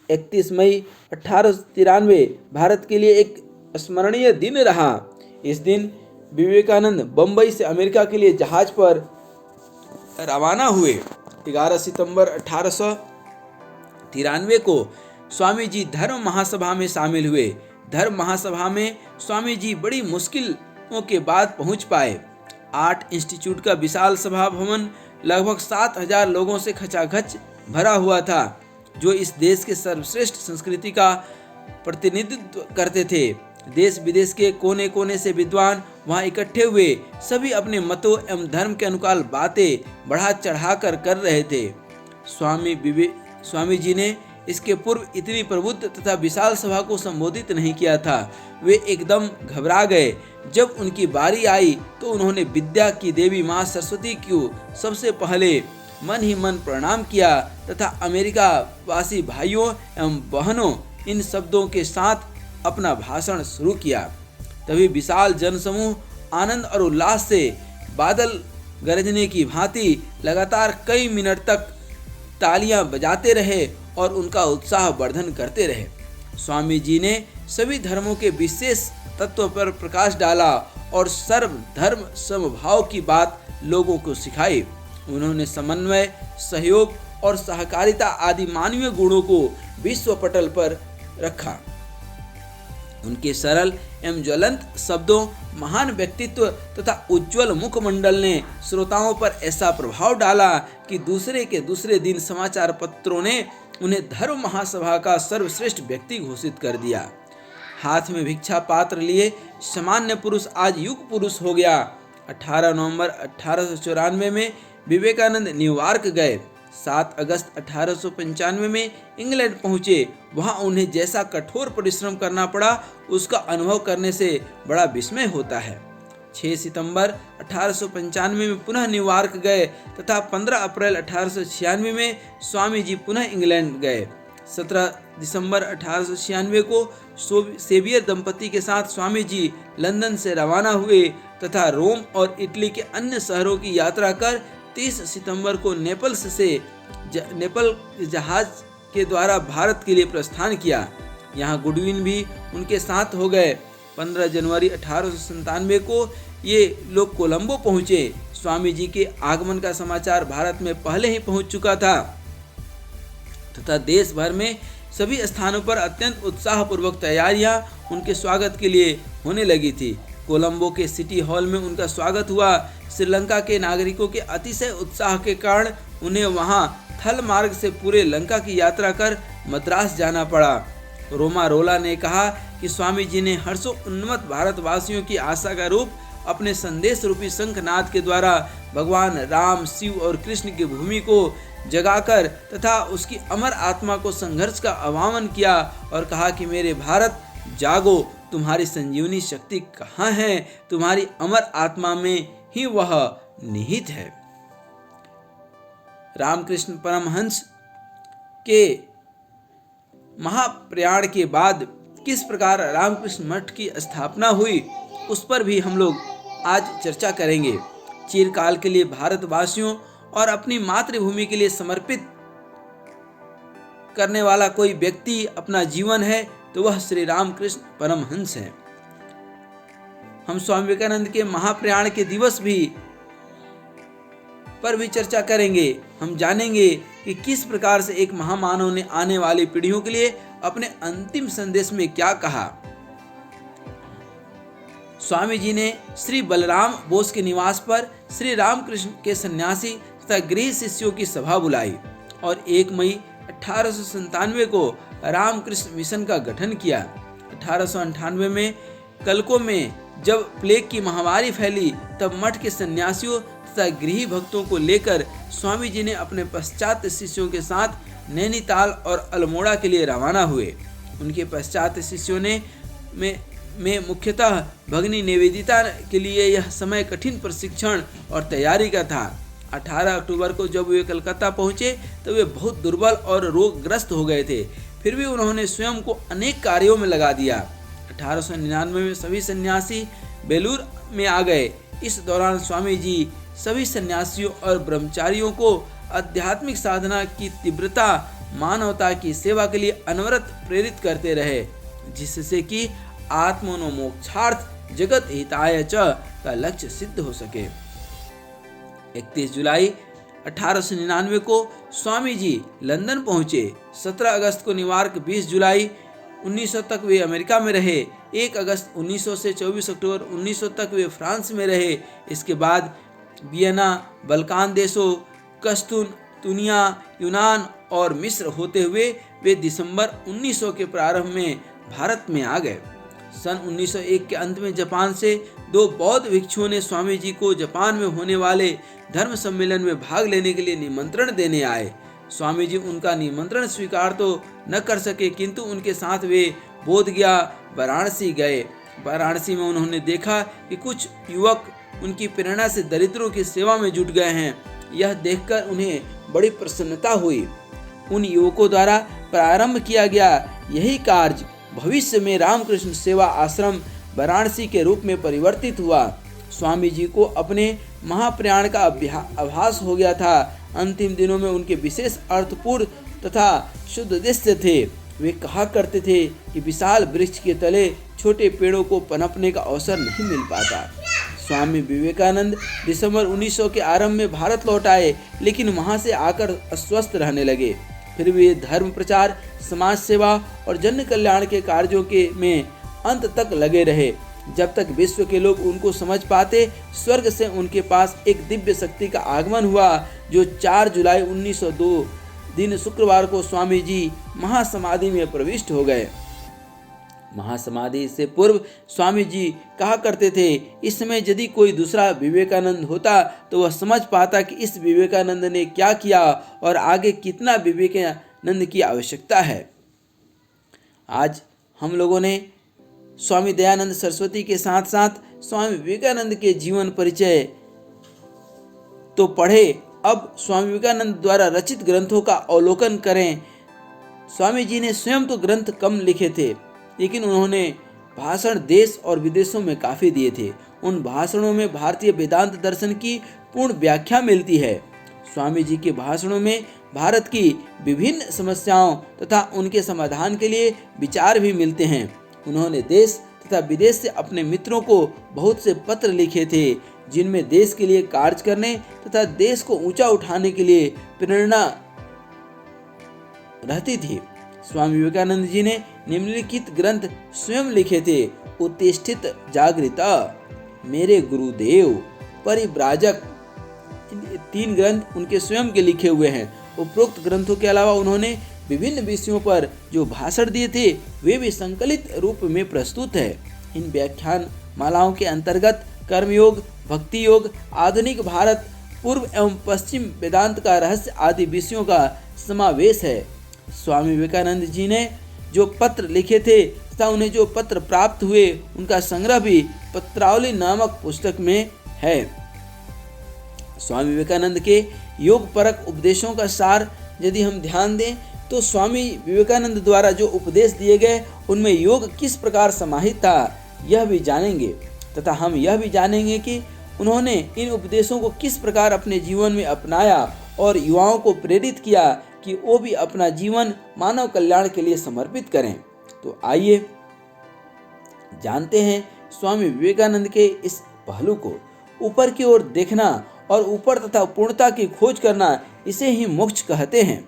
31 मई 1893 भारत के लिए एक स्मरणीय दिन रहा। इस दिन विवेकानंद बम्बई से अमेरिका के लिए जहाज पर रवाना हुए। 11 सितंबर 1893 को स्वामी जी धर्म महासभा में शामिल हुए। धर्म महासभा में स्वामी जी बड़ी मुश्किलों के बाद पहुंच पाए। 8 इंस्टीट्यूट का विशाल सभा भवन लगभग 7000 लोगों से खचाखच भरा हुआ था, जो इस देश के सर्वश्रेष्ठ संस्कृति का प्रतिनिधित्व करते थे। देश विदेश के कोने कोने से विद्वान वहां इकट्ठे हुए। सभी अपने मतों एवं धर्म के अनुकूल बातें बढ़ा चढ़ा कर रहे थे। स्वामी जी ने इसके पूर्व इतनी प्रबुद्ध तथा विशाल सभा को संबोधित नहीं किया था। वे एकदम घबरा गए। जब उनकी बारी आई तो उन्होंने विद्या की देवी माँ सरस्वती को सबसे पहले मन ही मन प्रणाम किया तथा अमेरिका वासी भाइयों एवं बहनों इन शब्दों के साथ अपना भाषण शुरू किया। तभी विशाल जनसमूह आनंद और उल्लास से बादल गरजने की भांति लगातार कई मिनट तक तालियां बजाते रहे और उनका उत्साह वर्धन करते रहे। स्वामी जी ने सभी धर्मों के विशेष तत्व पर प्रकाश डाला और सर्वधर्म समभाव की बात लोगों को सिखाई। उन्होंने समन्वय, सहयोग और सहकारिता आदि मानवीय गुणों को विश्व पटल पर रखा। उनके सरल एवं ज्वलंत शब्दों, महान व्यक्तित्व तथा उज्जवल मुखमंडल ने श्रोताओं पर ऐसा प्रभाव डाला कि दूसरे दिन समाचार पत्रों ने उन्हें धर्म महासभा का सर्वश्रेष्ठ व्यक्ति घोषित कर दिया। हाथ में भिक्षा पात्र लिए सामान्य पुरुष आज युग पुरुष हो गया। 18 नवंबर 1894 में विवेकानंद न्यूयॉर्क गए। 7 अगस्त 1895 में इंग्लैंड पहुंचे। वहां उन्हें जैसा कठोर परिश्रम करना पड़ा उसका अनुभव करने से बड़ा विस्मय होता है। 6 सितंबर 1895 में पुनः न्यूयॉर्क गए तथा 15 अप्रैल 1896 में स्वामी जी पुनः इंग्लैंड गए। 17 दिसंबर 1896 को सेवियर दंपति के साथ स्वामी जी लंदन से रवाना हुए तथा रोम और इटली के अन्य शहरों की यात्रा कर 30 सितंबर को नेपल जहाज के द्वारा भारत के लिए प्रस्थान किया। यहाँ गुडविन भी उनके साथ हो गए। 15 जनवरी 1897 को ये लोग कोलंबो पहुँचे। स्वामी जी के आगमन का समाचार भारत में पहले ही पहुँच चुका था तथा देश भर में सभी स्थानों पर अत्यंत उत्साहपूर्वक तैयारियां उनके स्वागत के लिए होने लगी थी। कोलंबो के सिटी हॉल में उनका स्वागत हुआ। श्रीलंका के नागरिकों के अतिशय उत्साह के कारण उन्हें वहां थल मार्ग से पूरे लंका की यात्रा कर मद्रास जाना पड़ा। रोमारोला ने कहा कि स्वामी जी ने हर्षोन्मत्त भारतवासियों की आशा का रूप अपने संदेश रूपी शंखनाद के द्वारा भगवान राम, शिव और कृष्ण की भूमि को जगाकर तथा उसकी अमर आत्मा को संघर्ष का आह्वान किया और कहा कि मेरे भारत जागो, तुम्हारी संजीवनी शक्ति कहाँ है? तुम्हारी अमर आत्मा में ही वह निहित है। रामकृष्ण परमहंस के महाप्रयाण के बाद किस प्रकार रामकृष्ण मठ की स्थापना हुई उस पर भी हम लोग आज चर्चा करेंगे। चिरकाल के लिए भारतवासियों और अपनी मातृभूमि के लिए समर्पित करने वाला कोई व्यक्ति अपना जीवन है तो वह श्री रामकृष्ण परमहंस है। हम स्वामी विवेकानंद के महाप्रयाण के दिवस पर भी चर्चा करेंगे। हम जानेंगे कि किस प्रकार से एक महामानव ने आने वाली पीढ़ियों के लिए अपने अंतिम संदेश में क्या कहा। स्वामी जी ने श्री बलराम बोस के निवास पर श्री रामकृष्ण के सन्यासी तथा गृह शिष्यों की सभा बुलाई और 1 मई 1897 को रामकृष्ण मिशन का गठन किया। 1898 में कलको में जब प्लेग की महामारी फैली तब मठ के सन्यासियों तथा गृह भक्तों को लेकर स्वामी जी ने अपने पश्चात शिष्यों के साथ नैनीताल और अल्मोड़ा के लिए रवाना हुए। उनके पश्चात शिष्यों में में मुख्यतः भगिनी निवेदिता के लिए यह समय कठिन प्रशिक्षण और तैयारी का था। 18 अक्टूबर को जब वे कलकत्ता पहुंचे तो वे बहुत दुर्बल और रोगग्रस्त हो गए थे। फिर भी उन्होंने स्वयं को अनेक कार्यों में लगा दिया। 1899 में सभी सन्यासी बेलूर में आ गए। इस दौरान स्वामी जी सभी सन्यासियों और ब्रह्मचारियों को आध्यात्मिक साधना की तीव्रता, मानवता की सेवा के लिए अनवरत प्रेरित करते रहे, जिससे कि आत्मनोमोक्षार्थ जगत हिताय च का लक्ष्य सिद्ध हो सके। 31 जुलाई 1899 को स्वामी जी लंदन पहुंचे। 17 अगस्त को न्यूयॉर्क, 20 जुलाई 1900 तक वे अमेरिका में रहे। 1 अगस्त 1900 से 24 अक्टूबर 1900 तक वे फ्रांस में रहे। इसके बाद वियना, बल्कान देशों, कस्तूनिया, यूनान और मिस्र होते हुए वे दिसंबर 1900 के प्रारंभ में भारत में आ गए। सन 1901 के अंत में जापान से 2 बौद्ध भिक्षुओं ने स्वामी जी को जापान में होने वाले धर्म सम्मेलन में भाग लेने के लिए निमंत्रण देने आए। स्वामी जी उनका निमंत्रण स्वीकार तो न कर सके, किंतु उनके साथ वे बोधगया, वाराणसी गए। वाराणसी में उन्होंने देखा कि कुछ युवक उनकी प्रेरणा से दरिद्रों की सेवा में जुट गए हैं। यह देखकर उन्हें बड़ी प्रसन्नता हुई। उन युवकों द्वारा प्रारंभ किया गया यही कार्य भविष्य में रामकृष्ण सेवा आश्रम वाराणसी के रूप में परिवर्तित हुआ। स्वामी जी को अपने महाप्रयाण का आभास हो गया था। अंतिम दिनों में उनके विशेष अर्थपूर्ण तथा शुद्ध उद्देश्य थे। वे कहा करते थे कि विशाल वृक्ष के तले छोटे पेड़ों को पनपने का अवसर नहीं मिल पाता। स्वामी विवेकानंद दिसंबर 1900 के आरंभ में भारत लौट आए, लेकिन वहां से आकर अस्वस्थ रहने लगे। फिर वे धर्म प्रचार, समाज सेवा और जन कल्याण के कार्यों में अंत तक लगे रहे, जब तक विश्व के लोग उनको समझ पाते। स्वर्ग से उनके पास एक दिव्य शक्ति का आगमन हुआ, जो 4 जुलाई 1902 दिन शुक्रवार को स्वामी जी महासमाधि में प्रविष्ट हो गए। महासमाधि से पूर्व स्वामी जी कहा करते थे, इस समय यदि कोई दूसरा विवेकानंद होता तो वह समझ पाता कि इस विवेकानंद ने क्या किया और आगे कितना विवेकानंद की आवश्यकता है। आज हम लोगों ने स्वामी दयानंद सरस्वती के साथ साथ स्वामी विवेकानंद के जीवन परिचय तो पढ़े, अब स्वामी विवेकानंद द्वारा रचित ग्रंथों का अवलोकन करें। स्वामी जी ने स्वयं तो ग्रंथ कम लिखे थे, लेकिन उन्होंने भाषण देश और विदेशों में काफ़ी दिए थे। उन भाषणों में भारतीय वेदांत दर्शन की पूर्ण व्याख्या मिलती है। स्वामी जी के भाषणों में भारत की विभिन्न समस्याओं तथा उनके समाधान के लिए विचार भी मिलते हैं। उन्होंने देश तथा विदेश से अपने मित्रों को बहुत से पत्र लिखे थे, जिनमें देश के लिए कार्य करने तथा देश को ऊंचा उठाने के लिए प्रेरणा रहती थी। स्वामी विवेकानंद जी ने निम्नलिखित ग्रंथ स्वयं लिखे थे। उत्तिष्ठित जागृता, मेरे गुरुदेव, परिव्राजक, 3 ग्रंथ उनके स्वयं के लिखे हुए हैं। उपरोक्त ग्रंथों के अलावा उन्होंने विभिन्न विषयों पर जो भाषण दिए थे वे भी संकलित रूप में प्रस्तुत है। इन व्याख्यान मालाओं के अंतर्गत कर्मयोग, भक्ति योग, आधुनिक भारत, पूर्व एवं पश्चिम वेदांत का रहस्य आदि विषयों का समावेश है। स्वामी विवेकानंद जी ने जो पत्र लिखे थे तथा उन्हें जो पत्र प्राप्त हुए उनका संग्रह भी पत्रावली नामक पुस्तक में है। स्वामी विवेकानंद के योग परक उपदेशों का सार यदि हम ध्यान दें तो स्वामी विवेकानंद द्वारा जो उपदेश दिए गए उनमें योग किस प्रकार समाहित था यह भी जानेंगे, तथा हम यह भी जानेंगे कि उन्होंने इन उपदेशों को किस प्रकार अपने जीवन में अपनाया और युवाओं को प्रेरित किया कि वो भी अपना जीवन मानव कल्याण के लिए समर्पित करें। तो आइए जानते हैं स्वामी विवेकानंद के इस पहलू को। ऊपर की ओर देखना और ऊपर तथा पूर्णता की खोज करना, इसे ही मोक्ष कहते हैं।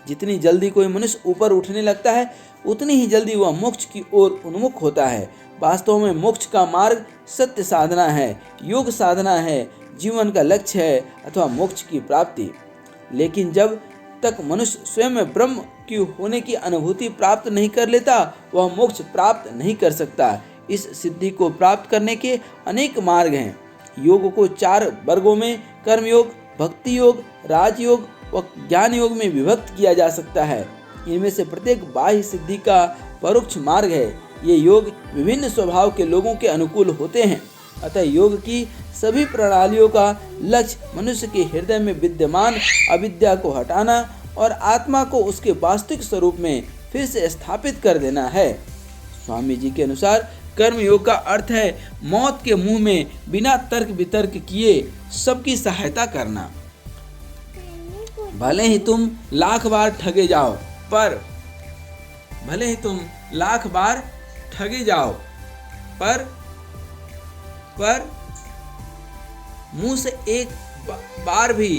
जितनी जल्दी कोई मनुष्य ऊपर उठने लगता है उतनी ही जल्दी वह मोक्ष की ओर उन्मुख होता है। वास्तव में मोक्ष का मार्ग सत्य साधना है, योग साधना है, जीवन का लक्ष्य है अथवा मोक्ष की प्राप्ति। लेकिन जब तक मनुष्य स्वयं में ब्रह्म की होने की अनुभूति प्राप्त नहीं कर लेता वह मोक्ष प्राप्त नहीं कर सकता। इस सिद्धि को प्राप्त करने के अनेक मार्ग हैं। योग को 4 वर्गों में कर्मयोग, भक्ति योग, राजयोग व ज्ञान योग में विभक्त किया जा सकता है। इनमें से प्रत्येक बाह्य सिद्धि का परोक्ष मार्ग है। ये योग विभिन्न स्वभाव के लोगों के अनुकूल होते हैं। अतः योग की सभी प्रणालियों का लक्ष्य मनुष्य के हृदय में विद्यमान अविद्या को हटाना और आत्मा को उसके वास्तविक स्वरूप में फिर से स्थापित कर देना है। स्वामी जी के अनुसार कर्म योग का अर्थ है मौत के मुंह में बिना तर्क वितर्क किए सबकी सहायता करना। भले ही तुम लाख बार ठगे जाओ पर मुंह से एक बार भी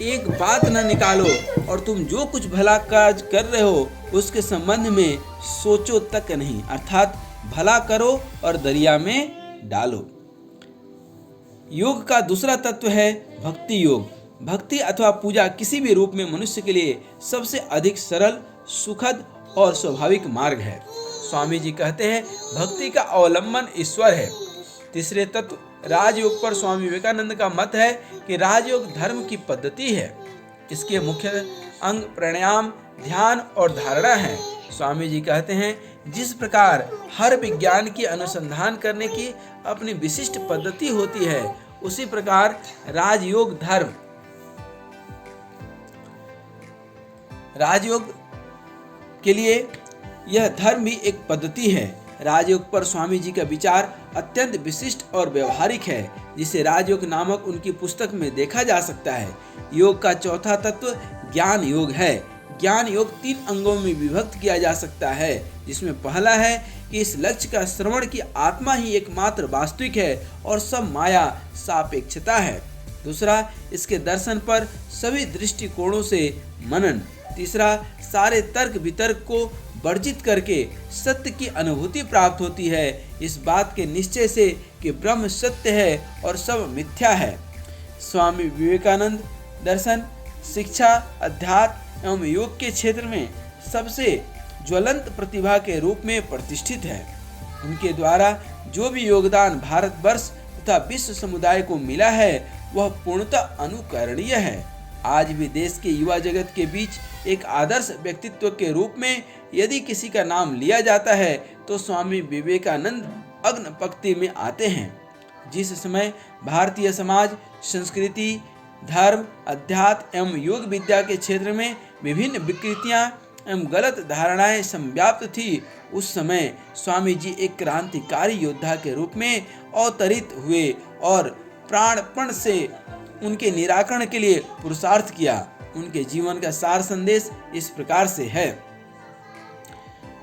एक बात न निकालो और तुम जो कुछ भला कार्य कर रहे हो उसके संबंध में सोचो तक नहीं, अर्थात भला करो और दरिया में डालो। योग का दूसरा तत्व है भक्ति योग। भक्ति अथवा पूजा किसी भी रूप में मनुष्य के लिए सबसे अधिक सरल, सुखद और स्वाभाविक मार्ग है। स्वामी जी कहते हैं भक्ति का अवलंबन ईश्वर है। तीसरे तत्व राजयोग पर स्वामी विवेकानंद का मत है कि राजयोग धर्म की पद्धति है। इसके मुख्य अंग प्राणायाम, ध्यान और धारणा है। स्वामी जी कहते हैं जिस प्रकार हर विज्ञान की अनुसंधान करने की अपनी विशिष्ट पद्धति होती है, उसी प्रकार राजयोग के लिए यह धर्म भी एक पद्धति है। राजयोग पर स्वामी जी का विचार अत्यंत विशिष्ट और व्यवहारिक है, जिसे राजयोग नामक उनकी पुस्तक में देखा जा सकता है। योग का चौथा तत्व ज्ञान योग है। ज्ञान योग 3 अंगों में विभक्त किया जा सकता है, जिसमें पहला है कि इस लक्ष्य का श्रवण की आत्मा ही एकमात्र वास्तविक है और सब माया सापेक्षता है। दूसरा, इसके दर्शन पर सभी दृष्टिकोणों से मनन। तीसरा, सारे तर्क वितर्क को वर्जित करके सत्य की अनुभूति प्राप्त होती है, इस बात के निश्चय से कि ब्रह्म सत्य है और सब मिथ्या है। स्वामी विवेकानंद दर्शन, शिक्षा, अध्यात्म एवं योग के क्षेत्र में सबसे ज्वलंत प्रतिभा के रूप में प्रतिष्ठित है। उनके द्वारा जो भी योगदान भारतवर्ष तथा विश्व समुदाय को मिला है वह पूर्णतः अनुकरणीय है। आज भी देश के युवा जगत के बीच एक आदर्श व्यक्तित्व के रूप में यदि किसी का नाम लिया जाता है तो स्वामी विवेकानंद अग्नि पंक्ति में आते हैं। जिस समय भारतीय समाज, संस्कृति, धर्म, अध्यात्म एवं योग विद्या के क्षेत्र में विभिन्न विकृतियां एवं गलत धारणाएं संव्याप्त थी, उस समय स्वामी जी एक क्रांतिकारी योद्धा के रूप में अवतरित हुए और प्राणपण से उनके निराकरण के लिए पुरुषार्थ किया। उनके जीवन का सार संदेश इस प्रकार से है।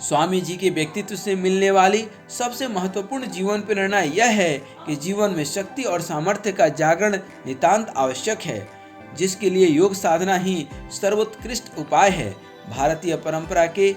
स्वामी जी के व्यक्तित्व से मिलने वाली सबसे महत्वपूर्ण जीवन प्रेरणा यह है कि जीवन में शक्ति और सामर्थ्य का जागरण नितांत आवश्यक है, जिसके लिए योग साधना ही सर्वोत्कृष्ट उपाय है। भारतीय परंपरा के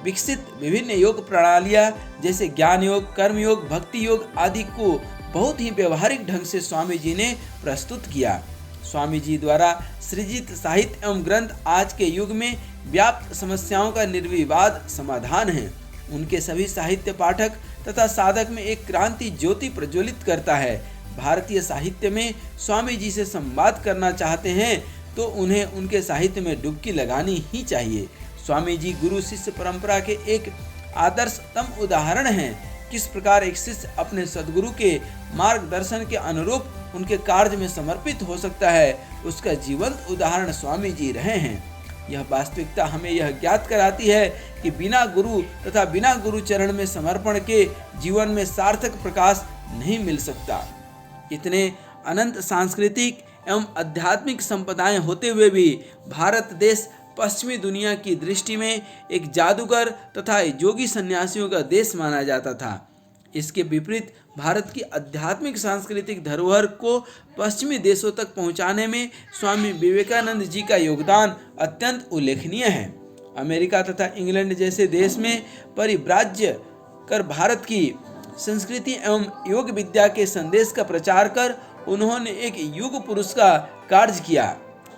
विकसित विभिन्न योग प्रणालियां जैसे ज्ञान योग, कर्म योग, भक्ति योग आदि को बहुत ही व्यवहारिक ढंग से स्वामी जी ने प्रस्तुत किया। स्वामी जी द्वारा सृजित साहित्य एवं ग्रंथ आज के युग में व्याप्त समस्याओं का निर्विवाद समाधान है। उनके सभी साहित्य पाठक तथा साधक में एक क्रांति ज्योति प्रज्वलित करता है। भारतीय साहित्य में स्वामी जी से संवाद करना चाहते हैं तो उन्हें उनके साहित्य में डुबकी लगानी ही चाहिए। स्वामी जी गुरु शिष्य परंपरा के एक आदर्शतम उदाहरण हैं। किस प्रकार एक शिष्य अपने सद्गुरु के मार्गदर्शन के अनुरूप उनके कार्य में समर्पित हो सकता है, उसका जीवंत उदाहरण स्वामी जी रहे हैं। यह वास्तविकता हमें यह ज्ञात कराती है कि बिना गुरु तथा बिना गुरु चरण में समर्पण के जीवन में सार्थक प्रकाश नहीं मिल सकता। इतने अनंत सांस्कृतिक एवं आध्यात्मिक संपदाएं होते हुए भी भारत देश पश्चिमी दुनिया की दृष्टि में एक जादूगर तथा योगी सन्यासियों का देश माना जाता था। इसके विपरीत भारत की आध्यात्मिक सांस्कृतिक धरोहर को पश्चिमी देशों तक पहुंचाने में स्वामी विवेकानंद जी का योगदान अत्यंत उल्लेखनीय है। अमेरिका तथा इंग्लैंड जैसे देश में परिव्राज्य कर भारत की संस्कृति एवं योग विद्या के संदेश का प्रचार कर उन्होंने एक युग पुरुष का कार्य किया।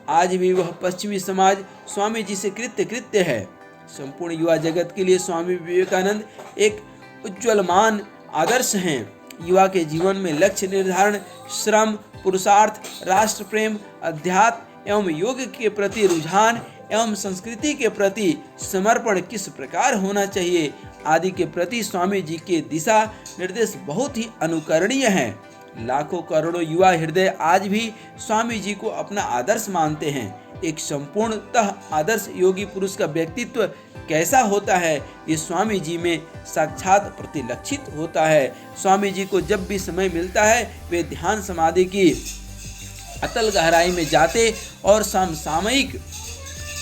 आज भी वह पश्चिमी समाज स्वामी जी से कृत्य है। संपूर्ण युवा जगत के लिए स्वामी विवेकानंद एक उज्ज्वलमान आदर्श हैं। युवा के जीवन में लक्ष्य निर्धारण, श्रम, पुरुषार्थ, राष्ट्र प्रेम, अध्यात्म एवं योग के प्रति रुझान एवं संस्कृति के प्रति समर्पण किस प्रकार होना चाहिए, आदि के प्रति स्वामी जी के दिशा निर्देश बहुत ही अनुकरणीय हैं। लाखों करोड़ों युवा हृदय आज भी स्वामी जी को अपना आदर्श मानते हैं। एक संपूर्णतः आदर्श योगी पुरुष का व्यक्तित्व कैसा होता है, ये स्वामी जी में साक्षात प्रतिलक्षित होता है। स्वामी जी को जब भी समय मिलता है वे ध्यान समाधि की अतल गहराई में जाते और समसामयिक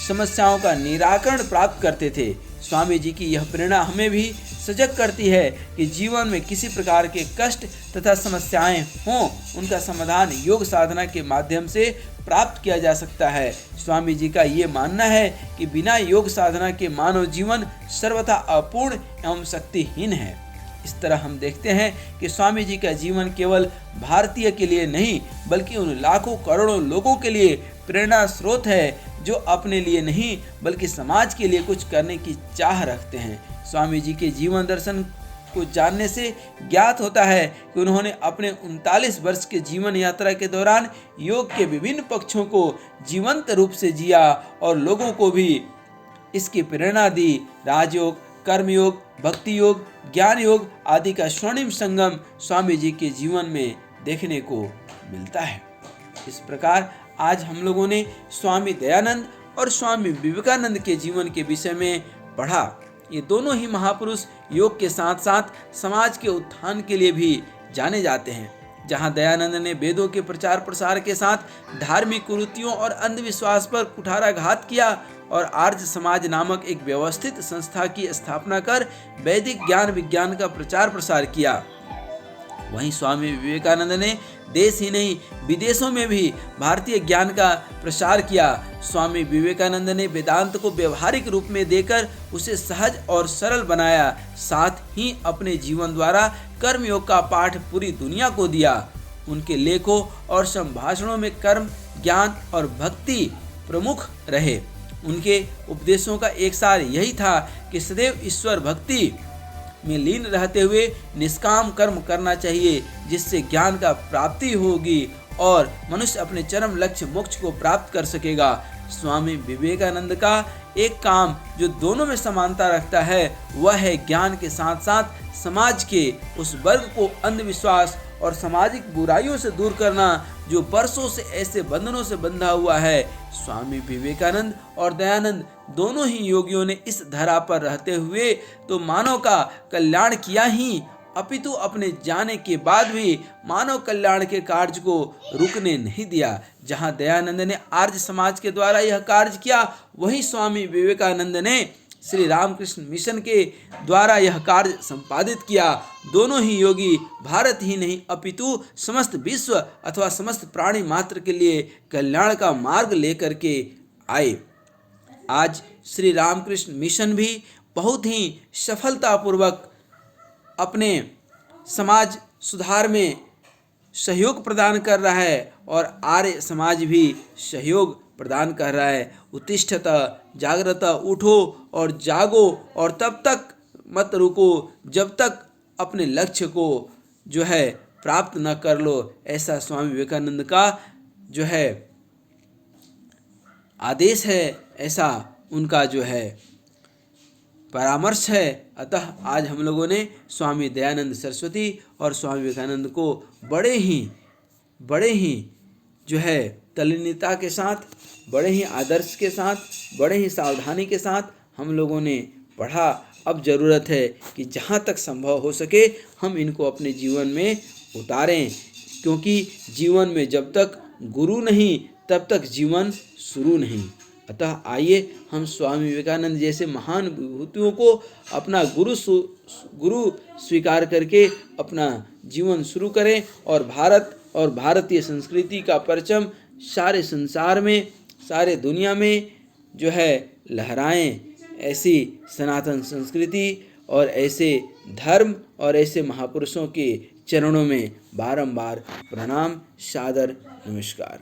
समस्याओं का निराकरण प्राप्त करते थे। स्वामी जी की यह प्रेरणा हमें भी सजग करती है कि जीवन में किसी प्रकार के कष्ट तथा समस्याएं हों, उनका समाधान योग साधना के माध्यम से प्राप्त किया जा सकता है। स्वामी जी का ये मानना है कि बिना योग साधना के मानव जीवन सर्वथा अपूर्ण एवं शक्तिहीन है। इस तरह हम देखते हैं कि स्वामी जी का जीवन केवल भारतीय के लिए नहीं बल्कि उन लाखों करोड़ों लोगों के लिए प्रेरणा स्रोत है जो अपने लिए नहीं बल्कि समाज के लिए कुछ करने की चाह रखते हैं। स्वामी जी के जीवन दर्शन को जानने से ज्ञात होता है कि उन्होंने अपने 39 वर्ष के जीवन यात्रा के दौरान योग के विभिन्न पक्षों को जीवंत रूप से जिया और लोगों को भी इसकी प्रेरणा दी। राजयोग, कर्मयोग, भक्ति योग, ज्ञान योग आदि का स्वर्णिम संगम स्वामी जी के जीवन में देखने को मिलता है। इस प्रकार आज हम लोगों ने स्वामी दयानंद और स्वामी विवेकानंद के जीवन के विषय में पढ़ा। ये दोनों ही महापुरुष योग के साथ साथ समाज के उत्थान के लिए भी जाने जाते हैं। जहाँ दयानंद ने वेदों के प्रचार प्रसार के साथ धार्मिक कुरीतियों और अंधविश्वास पर कुठाराघात किया और आर्य समाज नामक एक व्यवस्थित संस्था की स्थापना कर वैदिक ज्ञान विज्ञान का प्रचार प्रसार किया, वहीं स्वामी विवेकानंद ने देश ही नहीं विदेशों में भी भारतीय ज्ञान का प्रसार किया। स्वामी विवेकानंद ने वेदांत को व्यवहारिक रूप में देकर उसे सहज और सरल बनाया, साथ ही अपने जीवन द्वारा कर्मयोग का पाठ पूरी दुनिया को दिया। उनके लेखों और संभाषणों में कर्म, ज्ञान और भक्ति प्रमुख रहे। उनके उपदेशों का एक सार यही था कि सदैव ईश्वर भक्ति में लीन रहते हुए निष्काम कर्म करना चाहिए, जिससे ज्ञान का प्राप्ति होगी और मनुष्य अपने चरम लक्ष्य मोक्ष को प्राप्त कर सकेगा। स्वामी विवेकानंद का एक काम जो दोनों में समानता रखता है वह है ज्ञान के साथ साथ समाज के उस वर्ग को अंधविश्वास और सामाजिक बुराइयों से दूर करना जो बरसों से ऐसे बंधनों से बंधा हुआ है। स्वामी विवेकानंद और दयानंद दोनों ही योगियों ने इस धरा पर रहते हुए तो मानव का कल्याण किया ही, अपितु अपने जाने के बाद भी मानव कल्याण के कार्य को रुकने नहीं दिया। जहां दयानंद ने आर्य समाज के द्वारा यह कार्य किया, वहीं स्वामी विवेकानंद ने श्री रामकृष्ण मिशन के द्वारा यह कार्य संपादित किया। दोनों ही योगी भारत ही नहीं अपितु समस्त विश्व अथवा समस्त प्राणी मात्र के लिए कल्याण का मार्ग लेकर के आए। आज श्री रामकृष्ण मिशन भी बहुत ही सफलतापूर्वक अपने समाज सुधार में सहयोग प्रदान कर रहा है और आर्य समाज भी सहयोग प्रदान कर रहा है। उत्तिष्ठत, जागृत, उठो और जागो और तब तक मत रुको जब तक अपने लक्ष्य को जो है प्राप्त न कर लो। ऐसा स्वामी विवेकानंद का जो है आदेश है, ऐसा उनका जो है परामर्श है। अतः आज हम लोगों ने स्वामी दयानंद सरस्वती और स्वामी विवेकानंद को बड़े ही जो है तल्लीनता के साथ, बड़े ही आदर्श के साथ, बड़े ही सावधानी के साथ हम लोगों ने पढ़ा। अब ज़रूरत है कि जहाँ तक संभव हो सके हम इनको अपने जीवन में उतारें, क्योंकि जीवन में जब तक गुरु नहीं तब तक जीवन शुरू नहीं। अतः आइए हम स्वामी विवेकानंद जैसे महान विभूतियों को अपना गुरु स्वीकार करके अपना जीवन शुरू करें और भारत और भारतीय संस्कृति का परचम सारे संसार में, सारे दुनिया में जो है लहराएं। ऐसी सनातन संस्कृति और ऐसे धर्म और ऐसे महापुरुषों के चरणों में बारंबार प्रणाम, सादर नमस्कार।